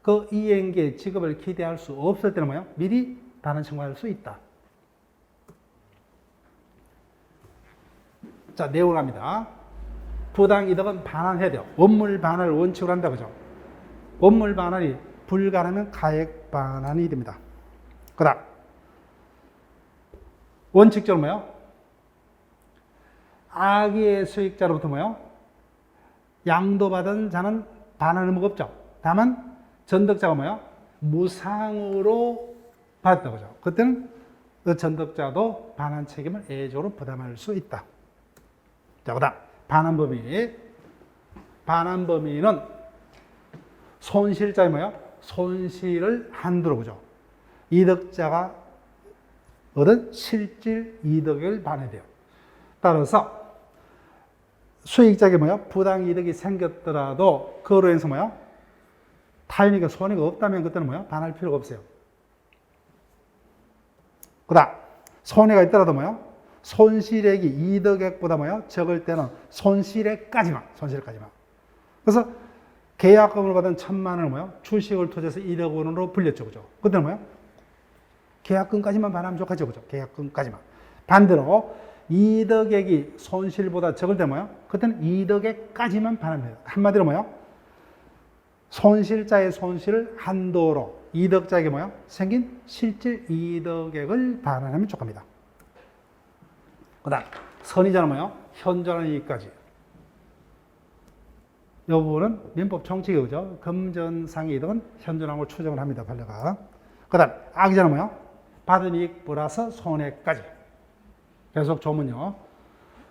그 이행기의 지급을 기대할 수 없을 때는 뭐요? 미리 반환 청구할 수 있다. 자, 내용을 합니다. 부당이득은 반환해야 돼요. 원물 반환을 원칙으로 한다, 그죠? 원물 반환이 불가하면 가액 반환이 됩니다. 그 다음. 원칙적으로 뭐요? 악의의 수익자로부터 뭐요? 양도받은 자는 반환 의무가 없죠. 다만 전덕자가 뭐요? 무상으로 받았다, 그죠? 그때는 그 전덕자도 반환 책임을 예외적으로 부담할 수 있다. 자, 그 다음 반환 범위. 반환 범위는 손실자의 뭐요? 손실을 한도로, 그죠? 이득자가 얻은 실질 이득을 반환해야 돼요. 따라서 수익자에게 뭐요? 부당 이득이 생겼더라도 그로 인해서 뭐요? 타인에게 손해가 없다면 그때는 뭐요? 반할 필요가 없어요. 그 다음 손해가 있더라도 뭐요? 손실액이 이득액보다 뭐요? 적을 때는 손실액까지만. 그래서 계약금을 받은 1,000만 원을 뭐요? 주식을 투자해서 1억 원으로 불렸죠, 그죠? 그때는 뭐요? 계약금까지만 반하면 좋겠죠, 그죠? 계약금까지만. 반대로 이득액이 손실보다 적을 때 뭐요? 그때는 이득액까지만 반환해요. 한마디로 뭐요? 손실자의 손실을 한도로 이득자에게 뭐요? 생긴 실질 이득액을 반환하면 족합니다. 그 다음 선의자는 뭐요? 현존하는 이익까지. 이 부분은 민법 총칙이 그죠? 금전상의 이득은 현존한 걸 추정을 합니다. 판례가. 그 다음 악의자는 뭐요? 받은 이익 플러스 손해까지. 계속 조문요.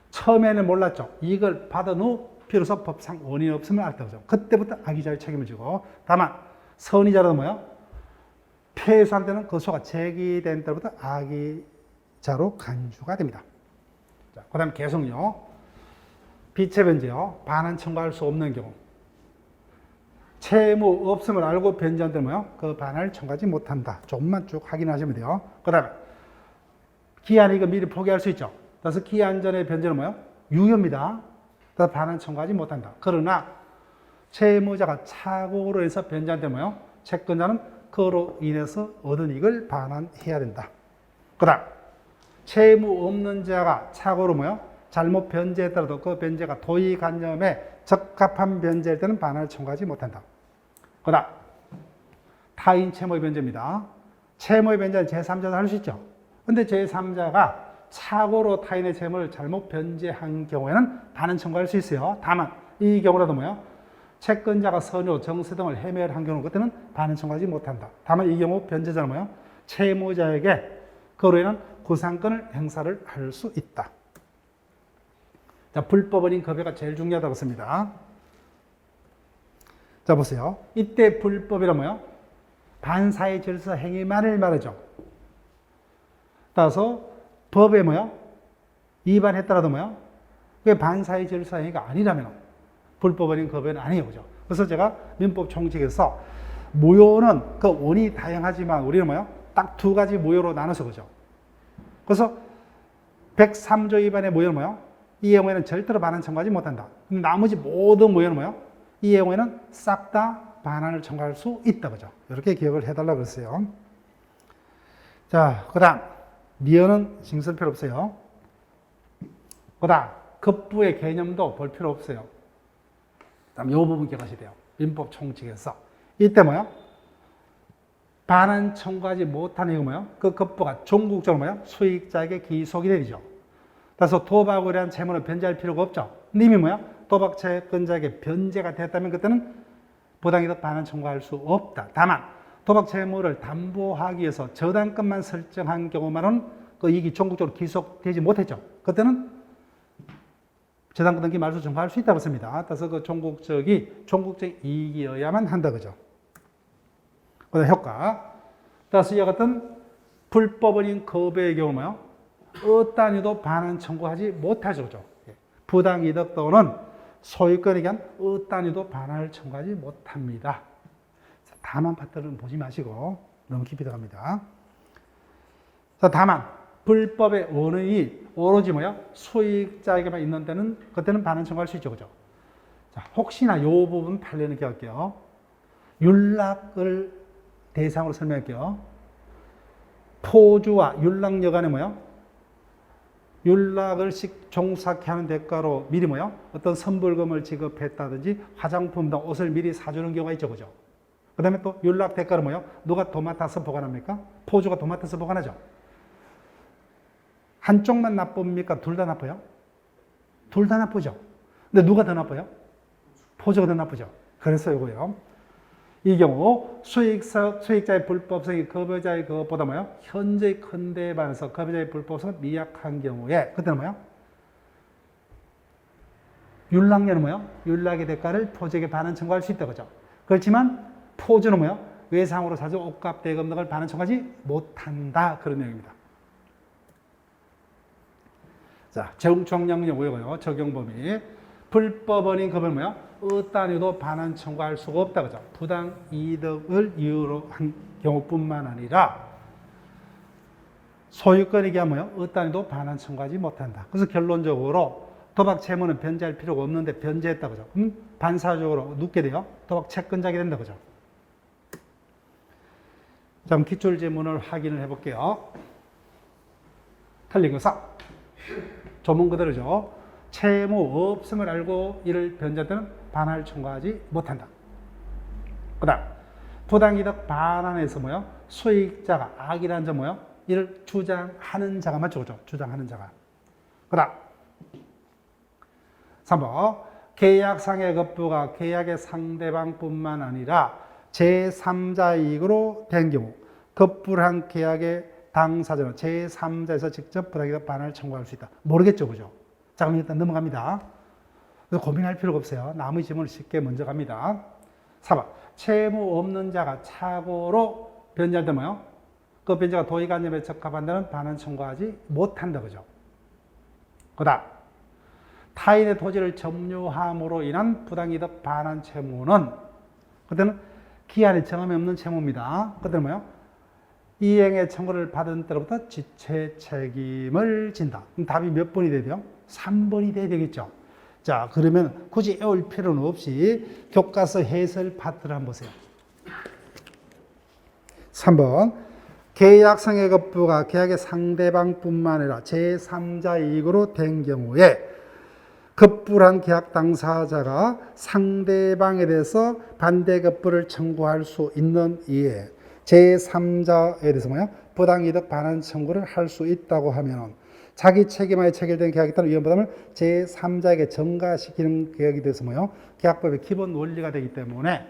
처음에는 몰랐죠. 이익을 받은 후 비로소 법상 원인이 없으면 알았다 그죠? 그때부터 악의자의 책임을 지고, 다만 선의자는 뭐요? 패소한 때는 그 소가 제기된 때부터 악의자로 간주가 됩니다. 자, 그 다음 계속요. 비체 변제요. 반환 청구할 수 없는 경우. 채무 없음을 알고 변제한 때는 뭐요? 그 반환을 청구하지 못한다. 조금만 쭉 확인하시면 돼요. 그 다음에 기한 이거 미리 포기할 수 있죠. 그래서 기한 전에 변제는 뭐요? 유효입니다. 그래서 반환 청구하지 못한다. 그러나 채무자가 착오로 해서 변제한 때 뭐요? 채권자는 그로 인해서 얻은 이익을 반환해야 된다. 그 다음 채무 없는 자가 착오로 뭐요? 잘못 변제했더라도 그 변제가 도의관념에 적합한 변제일 때는 반환을 청구하지 못한다. 그 다음 타인 채무의 변제입니다. 채무의 변제는 제3자도 할 수 있죠. 근데 제3자가 착오로 타인의 채무를 잘못 변제한 경우에는 반환 청구할 수 있어요. 다만 이 경우라도 뭐요? 채권자가 선유, 정세 등을 해매한 경우 그때는 반환 청구하지 못한다. 다만 이 경우 변제자는 뭐요? 채무자에게 그로 인한 구상권을 행사를 할 수 있다. 자, 불법원인 급여가 제일 중요하다고 씁니다. 자, 보세요. 이때 불법이란 뭐요? 반사의 질서 행위만을 말하죠. 따라서 법에 뭐요? 위반했더라도 뭐요? 그게 반사의 질서 행위가 아니라면 불법원인 급여는 아니에요. 그죠? 그래서 제가 민법 총칙에서 무효는 그 원이 다양하지만 우리는 뭐요? 딱 두 가지 무효로 나눠서 그죠? 그래서 103조 위반의 무효는 뭐요? 이 경우에는 절대로 반환 청구하지 못한다. 나머지 모든 무효는 뭐요? 이 경우에는 싹 다 반환을 청구할 수 있다. 그죠? 이렇게 기억을 해달라고 그랬어요. 자, 그 다음, 미연은 신경 쓸 필요 없어요. 그 다음, 급부의 개념도 볼 필요 없어요. 그 다음, 이 부분 기억하셔야 돼요. 민법 총칙에서. 이때 뭐요? 반환 청구하지 못하는 이거 뭐요? 그 급부가 종국적으로 뭐요? 수익자에게 기속이 되죠. 그래서 도박을 위한 채무는 변제할 필요가 없죠. 근데 이미 뭐야? 도박 채권자에게 변제가 됐다면 그때는 부당이득 반환 청구할 수 없다. 다만 도박 채무를 담보하기 위해서 저당권만 설정한 경우만은 그 이익이 종국적으로 기속되지 못했죠. 그때는 저당권 등기 말소 청구할 수 있다고 씁니다. 그래서 그 종국적인 이익이어야만 한다 그죠. 그다음 효과. 따라서 이와 같은 불법원인 거부의 경우 뭐요? 어떠한 이유도 반환 청구하지 못하죠. 그죠? 부당이득 또는 소유권에 대한 어떠한 이유도 반환을 청구하지 못합니다. 다만 파트는 보지 마시고 너무 깊이 들어갑니다. 자, 다만 불법의 원인이 오로지 뭐야? 수익자에게만 있는 데는 그때는 반환 청구할 수 있죠. 그죠? 자, 혹시나 이 부분 판례는 기억할게요. 윤락을 대상으로 설명할게요. 포주와 윤락녀 간에 뭐야? 윤락을 종삭케 하는 대가로 미리 뭐요? 어떤 선불금을 지급했다든지 화장품 등 옷을 미리 사주는 경우가 있죠. 그죠? 그 다음에 또 윤락 대가로 뭐요? 누가 도맡아서 보관합니까? 포주가 도맡아서 보관하죠. 한쪽만 나쁩니까? 둘 다 나빠요? 둘 다 나쁘죠. 근데 누가 더 나빠요? 포주가 더 나쁘죠. 그래서 이거요. 이 경우 수익자의 불법성이 급여자의 그것보다 뭐요? 현저히 큰 데에 반해서 급여자의 불법성은 미약한 경우에 그때는 뭐요? 윤락녀는 뭐요? 윤락의 대가를 포주에게 반환 청구할 수 있다 그죠? 그렇지만 포주는 뭐요? 외상으로 사준 옷값 대금 등을 반환 청구하지 못한다 그런 내용입니다. 자, 재웅청량령 오요고요. 적용 범위. 불법원인 급여는 뭐요? 어떠한 이유도 반환 청구할 수가 없다. 그죠? 부당 이득을 이유로 한 경우뿐만 아니라 소유권에게 뭐요? 어떠한 이유도 반환 청구하지 못한다. 그래서 결론적으로 도박 채무는 변제할 필요가 없는데 변제했다. 그죠? 반사적으로 눕게 돼요. 도박 채권자게 된다. 그죠? 자, 그럼 기출 지문을 확인을 해볼게요. 틀린 거 4. 조문 그대로죠. 채무 없음을 알고 이를 변제할 때는 반환을 청구하지 못한다. 그 다음 부당이득 반환에서 뭐요? 수익자가 악이라는 점 뭐요? 이를 주장하는 자가 맞죠? 그죠? 주장하는 자가. 그 다음 3번 계약상의 급부가 계약의 상대방뿐만 아니라 제3자 이익으로 된 경우 급부를 한 계약의 당사자는 제3자에서 직접 부당이득 반환을 청구할 수 있다. 모르겠죠? 그죠? 자, 그럼 일단 넘어갑니다. 그래서 고민할 필요가 없어요. 나머지 질문을 쉽게 먼저 갑니다. 4번 채무 없는 자가 착오로 변제할 때 뭐요? 그 변제가 도의관념에 적합한다는 반환 청구하지 못한다. 그죠? 그 다음 타인의 토지를 점유함으로 인한 부당이득 반환 채무는 그때는 기한이 정함이 없는 채무입니다. 그때는 뭐요? 이행의 청구를 받은 때로부터 지체 책임을 진다. 그럼 답이 몇 번이 돼야 돼요? 3번이 돼야 되겠죠. 자, 그러면 굳이 외울 필요는 없이 교과서 해설 파트를 한번 보세요. 3번 계약상의 급부가 계약의 상대방뿐만 아니라 제3자 이익으로 된 경우에 급부한 계약 당사자가 상대방에 대해서 반대 급부를 청구할 수 있는 이에 제3자에 대해서 뭐야? 부당이득 반환 청구를 할 수 있다고 하면 자기 책임하에 체결된 계약에 따른 위헌부담을 제3자에게 전가시키는 계약이 돼서 뭐요? 계약법의 기본 원리가 되기 때문에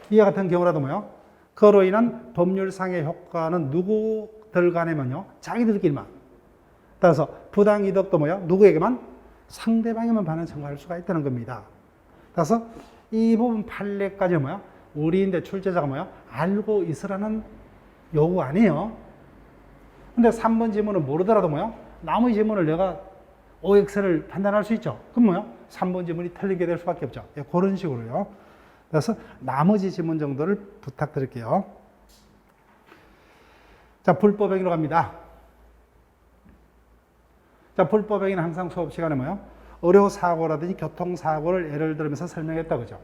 이와 같은 경우라도 뭐요? 그로 인한 법률상의 효과는 누구들 간에면요? 자기들끼리만. 따라서 부당이득도 뭐요? 누구에게만? 상대방에만 반환 청구할 수가 있다는 겁니다. 따라서 이 부분 판례까지 뭐야? 우리인데 출제자가 뭐야? 알고 있으라는 요구 아니에요. 근데 3번 지문은 모르더라도 뭐야? 나머지 지문을 내가 OX를 판단할 수 있죠. 그럼 뭐야? 3번 지문이 틀리게 될 수밖에 없죠. 예, 그런 식으로요. 그래서 나머지 지문 정도를 부탁드릴게요. 자, 불법행위로 갑니다. 자, 불법행위는 항상 수업 시간에 뭐요? 의료사고라든지 교통사고를 예를 들면서 설명했다, 그죠?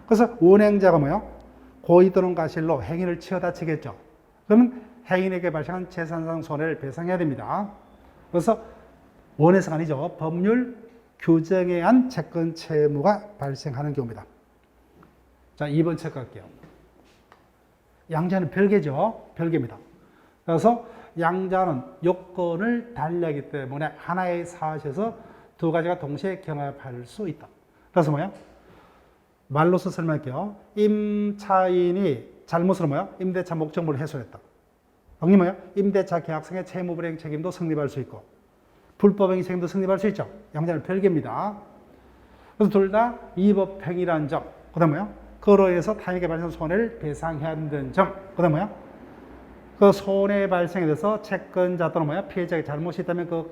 그래서 원행자가 뭐요? 고의 또는 가실로 행위를 치어 다치겠죠. 그러면 행인에게 발생한 재산상 손해를 배상해야 됩니다. 그래서 원해서가 아니죠. 법률 규정에 의한 채권 채무가 발생하는 경우입니다. 자, 2번 체크할게요. 양자는 별개죠. 별개입니다. 그래서 양자는 요건을 달리하기 때문에 하나의 사실에서 두 가지가 동시에 경합할 수 있다. 그래서 뭐야? 말로서 설명할게요. 임차인이 잘못으로 뭐야? 임대차 목적물을 훼손했다. 여기 뭐야? 임대차 계약상의 채무불이행 책임도 성립할 수 있고 불법행위 책임도 성립할 수 있죠. 양자는 별개입니다. 그래서 둘 다 위법행위라는 점. 그 다음 뭐야? 그로 인해서 타인에게 발생한 손해를 배상해야 한다는 점. 그 다음 뭐야? 그 손해 발생에 대해서 채권자 또는 뭐야? 피해자의 잘못이 있다면 그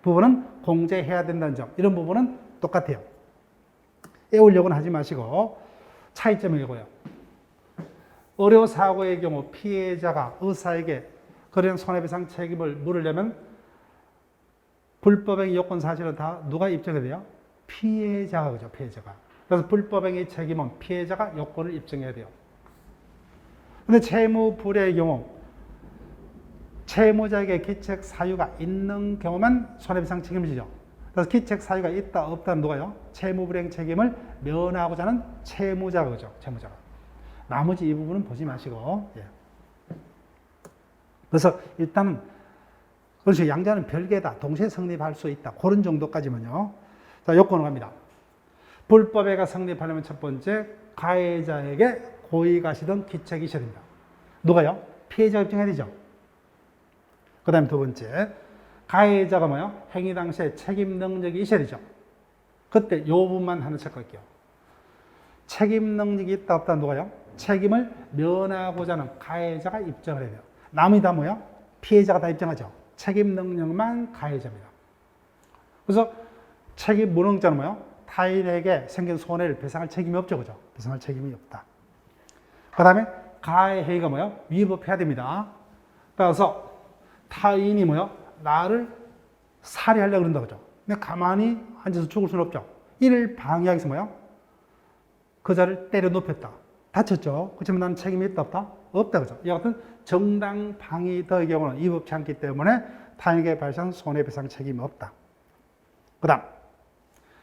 부분은 공제해야 된다는 점. 이런 부분은 똑같아요. 외우려고는 하지 마시고 차이점을 읽어요. 의료사고의 경우 피해자가 의사에게 그런 손해배상 책임을 물으려면 불법행위 요건 사실은 다 누가 입증해야 돼요? 피해자가, 그죠? 피해자가. 그래서 불법행위 책임은 피해자가 요건을 입증해야 돼요. 근데 채무불이의 경우 채무자에게 기책 사유가 있는 경우만 손해배상 책임을 지죠. 그래서 기책 사유가 있다 없다는 누가요? 채무불이행 책임을 면하고자 하는 채무자가, 그죠? 채무자가. 나머지 이 부분은 보지 마시고. 예. 그래서 일단은 그렇죠. 양자는 별개다. 동시에 성립할 수 있다. 그런 정도까지만요. 자, 요건을 갑니다. 불법행위가 성립하려면 첫 번째 가해자에게 고의가시든 기책이 있어야 됩니다. 누가요? 피해자가 입증해야 되죠. 그 다음에 두 번째 가해자가 뭐요? 행위 당시에 책임 능력이 있어야 되죠. 그때 요 부분만 하나 체크할게요. 책임 능력이 있다 없다 누가요? 책임을 면하고자 하는 가해자가 입증을 해야 돼요. 남이 다 뭐요? 피해자가 다 입증하죠. 책임 능력만 가해자입니다. 그래서 책임 무능자는 뭐요? 타인에게 생긴 손해를 배상할 책임이 없죠. 그죠? 배상할 책임이 없다. 그 다음에 가해 행위가 뭐요? 위법해야 됩니다. 따라서 타인이 뭐요? 나를 살해하려고 그런다. 그죠? 근데 가만히 앉아서 죽을 수는 없죠. 이를 방해하기 위해서 뭐요? 그 자를 때려 눕혔다. 다쳤죠? 그렇지만 나는 책임이 있다 없다? 없다. 그죠? 이 같은 정당 방위의 경우는 위법치 않기 때문에 타인에게 발생한 손해배상 책임이 없다. 그 다음,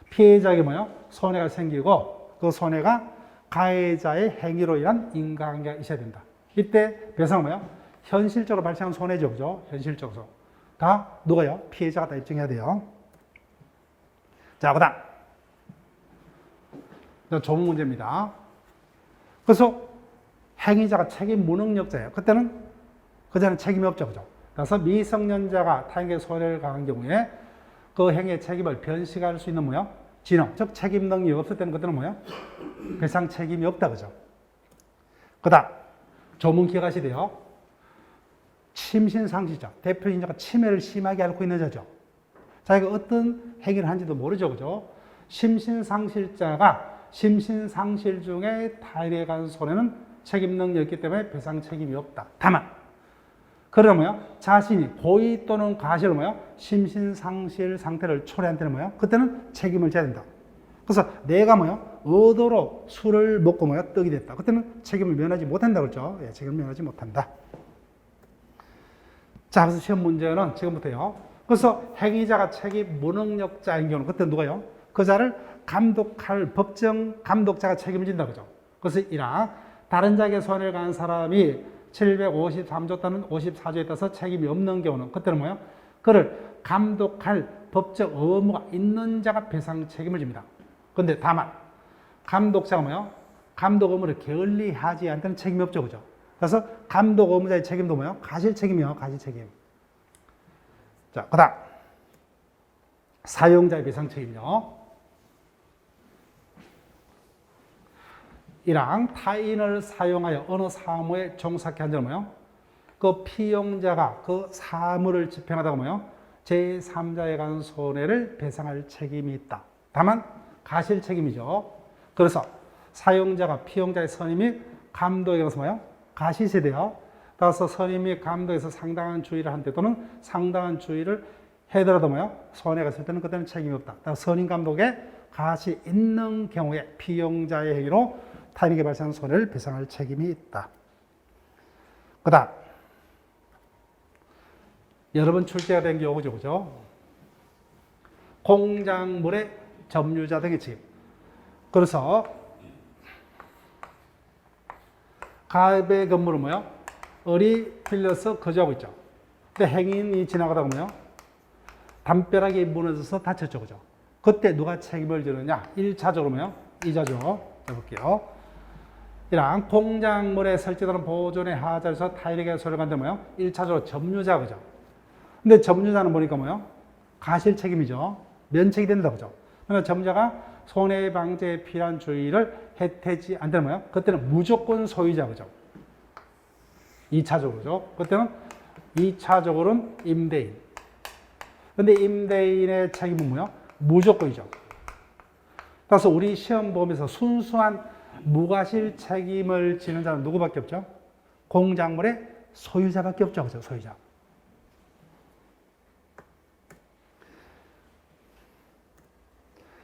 피해자에게 뭐예요? 손해가 생기고 그 손해가 가해자의 행위로 인한 인과관계가 있어야 된다. 이때 배상은 뭐예요? 현실적으로 발생한 손해죠. 그죠? 현실적으로. 다 누가요? 피해자가 다 입증해야 돼요. 자, 그 다음. 조문 문제입니다. 그래서 행위자가 책임 무능력자예요. 그때는 그자는 책임이 없죠. 그죠? 그래서 미성년자가 타인에게 손해를 가한 경우에 그 행위의 책임을 변식할 수 있는 뭐예요? 진영, 즉 책임 능력이 없을 때는 그때는 뭐예요? 배상 책임이 없다. 그죠? 그 다음, 조문 기억하셔야 돼요. 침신상실자, 대표인자가 치매를 심하게 앓고 있는 자죠. 자기가 어떤 행위를 한지도 모르죠. 그죠? 심신상실자가 심신상실 중에 타인에게 간 손해는 책임 능력이 있기 때문에 배상 책임이 없다. 다만, 그러면 자신이 고의 또는 과실로 뭐요? 심신상실 상태를 초래한 때는 뭐요? 그때는 책임을 져야 된다. 그래서 내가 뭐요? 의도로 술을 먹고 뭐요? 떡이 됐다. 그때는 책임을 면하지 못한다. 그렇죠? 예, 책임을 면하지 못한다. 자, 그래서 시험 문제는 지금부터요. 그래서 행위자가 책임 무능력자인 경우는 그때 누가요? 그 자를 감독할 법정 감독자가 책임을 진다. 그죠? 그래서 이랑 다른 자에게 손해를 가한 사람이 753조 또는 54조에 따라서 책임이 없는 경우는 그때는 뭐예요? 그를 감독할 법적 의무가 있는 자가 배상 책임을 집니다. 그런데 다만 감독자가 뭐예요? 감독 의무를 게을리하지 않을 때는 책임이 없죠. 그죠? 그래서 감독 의무자의 책임도 뭐예요? 가실 책임이요. 가실 책임. 자, 그 다음 사용자의 배상 책임요. 이랑 타인을 사용하여 어느 사무에 종사케 한 자는 뭐예요? 그 피용자가 그 사무를 집행하다가 뭐예요? 제3자에 관한 손해를 배상할 책임이 있다. 다만 가실 책임이죠. 그래서 사용자가 피용자의 선임이 감독에 관해서 뭐예요? 가시셔야 돼요. 따라서 선임이 감독에서 상당한 주의를 한데 또는 상당한 주의를 해더라도 뭐예요? 손해가 있을 때는 그때는 책임이 없다. 따라서 선임 감독의 가시 있는 경우에 피용자의 행위로 타인에게 발생한 손해를 배상할 책임이 있다. 그 다음, 여러 번 출제가 된 경우죠. 그죠? 공작물의 점유자 등의 책임. 그래서 가압의 건물은 뭐예요? 을이 빌려서 거주하고 있죠. 근데 행인이 지나가다가 뭐예요? 담벼락이 무너져서 다쳤죠. 그죠? 그때 누가 책임을 지느냐? 1차적으로 뭐예요? 2차적으로 해볼게요. 이랑 공작물에 설치되는 보존의 하자에서 타인에게 손해를 간다면 뭐예요? 1차적으로 점유자. 그죠? 근데 점유자는 보니까 뭐예요? 가실 책임이죠. 면책이 된다. 그죠? 그러면 점유자가 손해 방지에 필요한 주의를 해태지 않다는 뭐예요? 그때는 무조건 소유자. 그죠? 2차적으로죠. 그때는 2차적으로는 임대인. 근데 임대인의 책임은 뭐예요? 무조건이죠. 따라서 우리 시험 보면서 순수한 무과실 책임을 지는 자는 누구밖에 없죠? 공작물의 소유자밖에 없죠. 그죠? 소유자.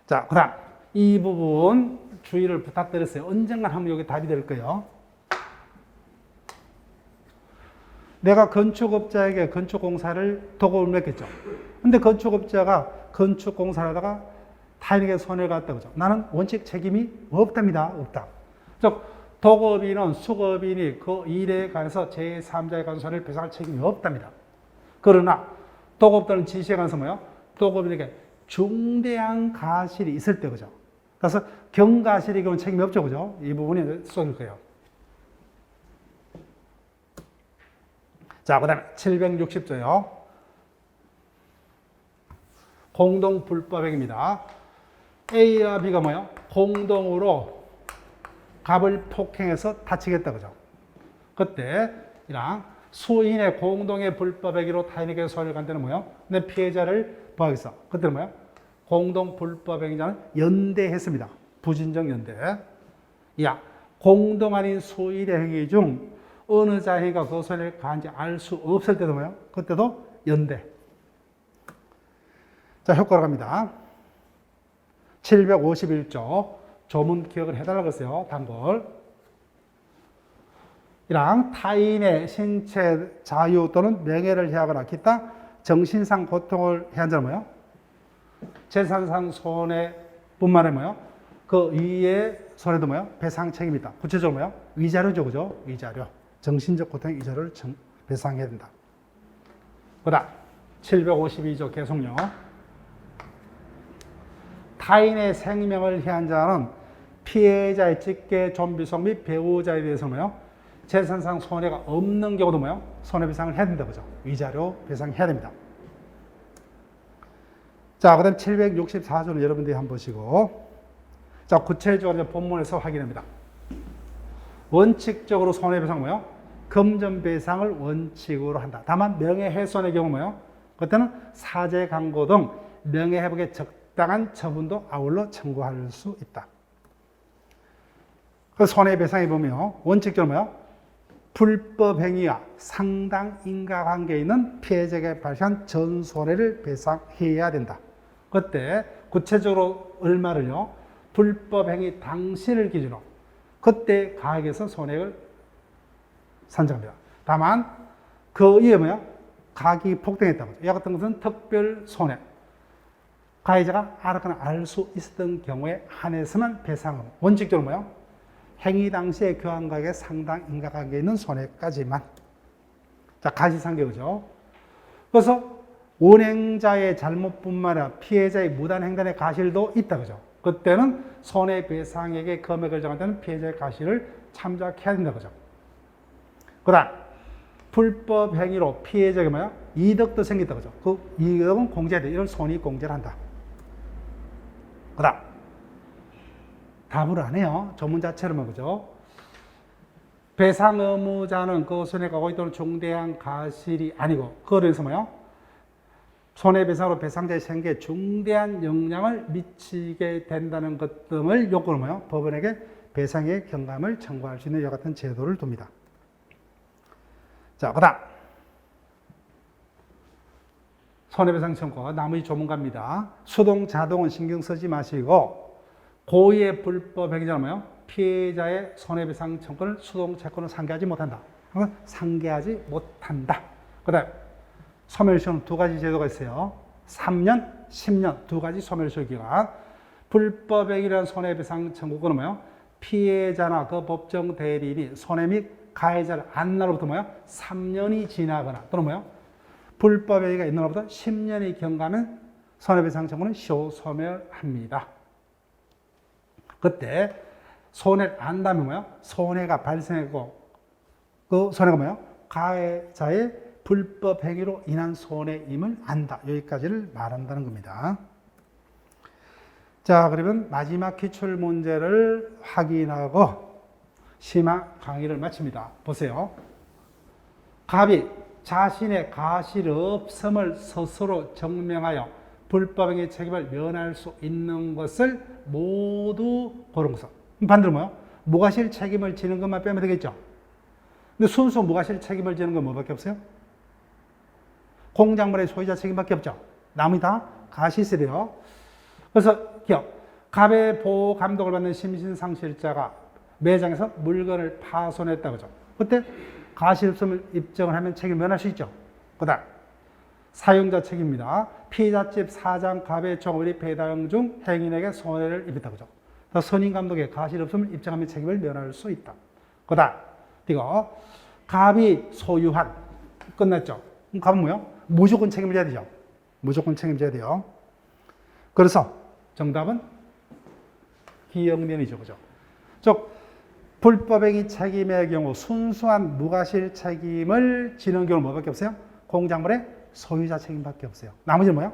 자, 그 다음 이 부분 주의를 부탁드렸어요. 언젠간 하면 여기 답이 될 거예요. 내가 건축업자에게 건축공사를 도급을 맡겼죠. 근데 건축업자가 건축공사를 하다가 타인에게 손해를 갔다. 그죠? 나는 원칙 책임이 없답니다. 없다. 즉, 도급인은 수급인이 그 일에 관해서 제3자에 관한 손해를 배상할 책임이 없답니다. 그러나 도급자는 지시에 관해서 뭐예요? 도급인에게 중대한 가실이 있을 때, 그죠? 그래서 경가실의 경우는 책임이 없죠. 그죠? 이 부분이 쏠릴 거예요. 자, 그 다음에 760조요. 공동불법행위입니다. A와 B가 뭐예요? 공동으로 갑을 폭행해서 다치겠다. 그죠? 그때 이랑 수인의 공동의 불법행위로 타인에게 손해를 간 때는 뭐예요? 내 피해자를 보호하겠어. 그때는 뭐예요? 공동불법행위자는 연대했습니다. 부진적 연대. 야, 공동 아닌 수인의 행위 중 어느 자행위가 그 손해를 가한지 알 수 없을 때도 뭐예요? 그때도 연대. 자, 효과로 갑니다. 751조 조문 기억을 해달라고 했어요. 단골. 이랑 타인의 신체 자유 또는 명예를 해하거나 기타 정신상 고통을 해한 자는 뭐예요? 재산상 손해뿐만 아니라 뭐요? 그 위에 손해도 뭐요? 배상 책임이 있다. 구체적으로 뭐요? 위자료죠, 그죠? 위자료. 정신적 고통 위자료를 배상해야 된다. 그다음 752조 계속요. 타인의 생명을 해한 자는 피해자의 직계, 존비속 및 배우자에 대해서 뭐요? 재산상 손해가 없는 경우도 뭐요? 손해배상을 해야 된다, 그죠? 위자료 배상해야 됩니다. 자, 그 다음 764조는 여러분들이 한번 보시고, 자, 구체적으로 본문에서 확인합니다. 원칙적으로 손해배상 뭐요? 금전배상을 원칙으로 한다. 다만 명예훼손의 경우 뭐요? 그때는 사죄 강고 등 명예회복에 적당한 처분도 아울러 청구할 수 있다. 그 손해배상에 보면 원칙적으로 뭐요? 불법 행위와 상당 인과관계에 있는 피해자에게 발생한 전 손해를 배상해야 된다. 그때 구체적으로 얼마를요? 불법 행위 당시를 기준으로 그때 가액에서 손해를 산정합니다. 다만 그 이에 뭐야? 가격이 폭등했다고. 이와 같은 것은 특별 손해. 가해자가 알았거나 알 수 있었던 경우에 한해서만 배상하고 원칙적으로 뭐야? 행위 당시의 교환 가격의 상당 인과관계에 있는 손해까지만. 자, 가시상계죠. 그래서 운행자의 잘못뿐만 아니라 피해자의 무단 횡단의 가실도 있다, 그죠? 그때는 손해배상액의 금액을 정할 때는 피해자의 가실을 참작해야 된다, 그죠? 그 다음, 불법 행위로 피해자에게 뭐야? 이득도 생긴다, 그죠? 그 이득은 공제해야 돼. 이걸 손익공제를 한다. 그 다음, 답을 안 해요. 조문 자체로만, 그죠? 배상 의무자는 그 손해가 오이 또는 중대한 가실이 아니고, 그래서 뭐야? 손해배상으로 배상자의 생계에 중대한 영향을 미치게 된다는 것 등을 요구로 뭐요? 법원에게 배상의 경감을 청구할 수 있는 이와 같은 제도를 둡니다. 자, 그 다음. 손해배상 청구, 나머지 조문가입니다. 수동, 자동은 신경 쓰지 마시고, 고의의 불법 행위자는 뭐요? 피해자의 손해배상 청구를 수동 채권을 상계하지 못한다. 상계하지 못한다. 그 다음. 소멸시효는 두 가지 제도가 있어요. 3년, 10년 두 가지 소멸시효 기간. 불법행위라는 손해배상 청구권은 뭐예요? 피해자나 그 법정 대리인이 손해 및 가해자를 안 날로부터 뭐예요? 3년이 지나거나 또는 뭐예요? 불법행위가 있는 날로부터 10년이 경과하면 손해배상 청구는 시효소멸합니다. 그때 손해를 안다면 뭐예요? 손해가 발생했고 그 손해가 뭐예요? 가해자의 불법 행위로 인한 손해임을 안다. 여기까지를 말한다는 겁니다. 자, 그러면 마지막 기출 문제를 확인하고 심화 강의를 마칩니다. 보세요. 갑이 자신의 가실 없음을 스스로 증명하여 불법 행위 책임을 면할 수 있는 것을 모두 고른 것은. 반대로 뭐요? 무과실 책임을 지는 것만 빼면 되겠죠. 근데 순수 무과실 책임을 지는 건 뭐밖에 없어요? 공작물의 소유자 책임밖에 없죠. 남이 다 가시세요. 그래서 기업, 갑의 보호 감독을 받는 심신상실자가 매장에서 물건을 파손했다 그죠. 그때 가실없음을 입증을 하면 책임을 면할 수 있죠. 그다음 사용자 책임입니다. 피자집 사장 갑의 종업원이 배당 중 행인에게 손해를 입혔다 그죠. 선임 감독의 가실없음을 입증하면 책임을 면할 수 있다. 그다음 이거 갑이 소유한 끝났죠. 그럼 갑은 뭐요? 무조건 책임을 져야 되죠. 무조건 책임져야 돼요. 그래서 정답은 기역면이죠. 그죠? 즉, 불법행위 책임의 경우 순수한 무과실 책임을 지는 경우는 뭐밖에 없어요? 공작물의 소유자 책임밖에 없어요. 나머지는 뭐예요?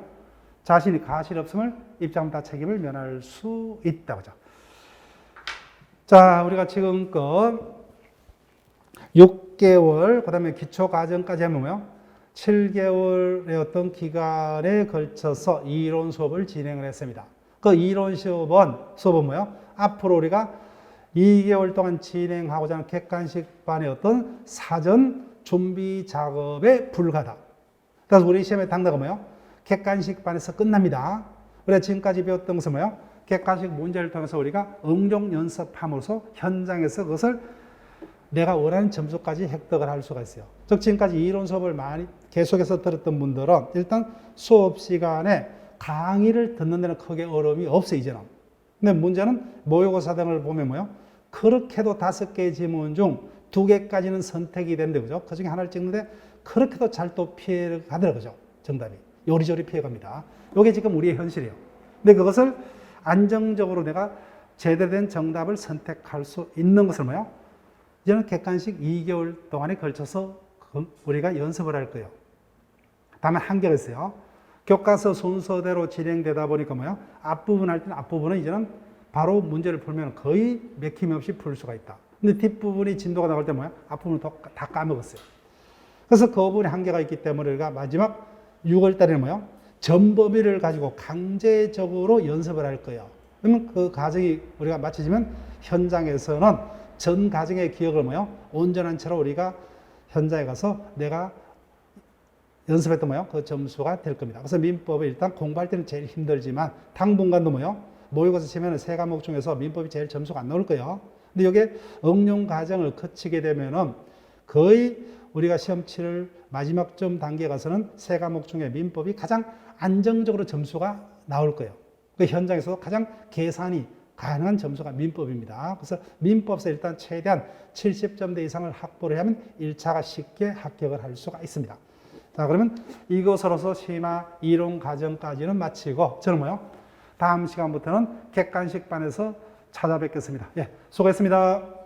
자신이 가실 없음을 입장하면 다 책임을 면할 수 있다. 그죠? 자, 우리가 지금껏 6개월, 그 다음에 기초과정까지 하면 뭐예요? 7개월의 어떤 기간에 걸쳐서 이론 수업을 진행을 했습니다. 그 이론 수업은 뭐예요? 앞으로 우리가 2개월 동안 진행하고자 하는 객관식반의 어떤 사전 준비 작업에 불과하다. 그래서 우리 시험의 당락은 뭐예요? 객관식반에서 끝납니다. 우리가 지금까지 배웠던 것은 뭐예요? 객관식 문제를 통해서 우리가 응용 연습함으로써 현장에서 그것을 내가 원하는 점수까지 획득을 할 수가 있어요. 즉 지금까지 이론 수업을 많이 계속해서 들었던 분들은 일단 수업 시간에 강의를 듣는 데는 크게 어려움이 없어요, 이제는. 근데 문제는 모의고사 등을 보면 뭐요? 그렇게도 5개의 지문 중 2개까지는 선택이 되는데, 그죠? 그 중에 하나를 찍는데, 그렇게도 잘 또 피해가더라고요, 그죠? 정답이. 요리조리 피해갑니다. 이게 지금 우리의 현실이에요. 근데 그것을 안정적으로 내가 제대로 된 정답을 선택할 수 있는 것을 뭐요? 이제는 객관식 2개월 동안에 걸쳐서 우리가 연습을 할 거예요. 다만 한계가 있어요. 교과서 순서대로 진행되다 보니까 뭐요? 앞부분 할 때는 앞부분은 이제는 바로 문제를 풀면 거의 맥힘없이 풀 수가 있다. 근데 뒷부분이 진도가 나올 때 뭐야? 앞부분은 다 까먹었어요. 그래서 그 부분에 한계가 있기 때문에 우리가 마지막 6월 달에는 뭐요? 전 범위를 가지고 강제적으로 연습을 할 거예요. 그러면 그 과정이 우리가 마치지면 현장에서는 전 과정의 기억을 뭐요? 온전한 채로 우리가 현장에 가서 내가 연습했던 뭐요? 그 점수가 될 겁니다. 그래서 민법을 일단 공부할 때는 제일 힘들지만 당분간도 뭐요? 모의고사 치면은 3과목 중에서 민법이 제일 점수가 안 나올 거예요. 근데 이게 응용 과정을 거치게 되면은 거의 우리가 시험 치를 마지막 점 단계에 가서는 3과목 중에 민법이 가장 안정적으로 점수가 나올 거예요. 그 현장에서 가장 계산이 가능한 점수가 민법입니다. 그래서 민법에서 일단 최대한 70점대 이상을 확보를 하면 1차가 쉽게 합격을 할 수가 있습니다. 자, 그러면 이것으로서 심화 이론 과정까지는 마치고 저는 뭐요? 다음 시간부터는 객관식반에서 찾아뵙겠습니다. 예, 수고했습니다.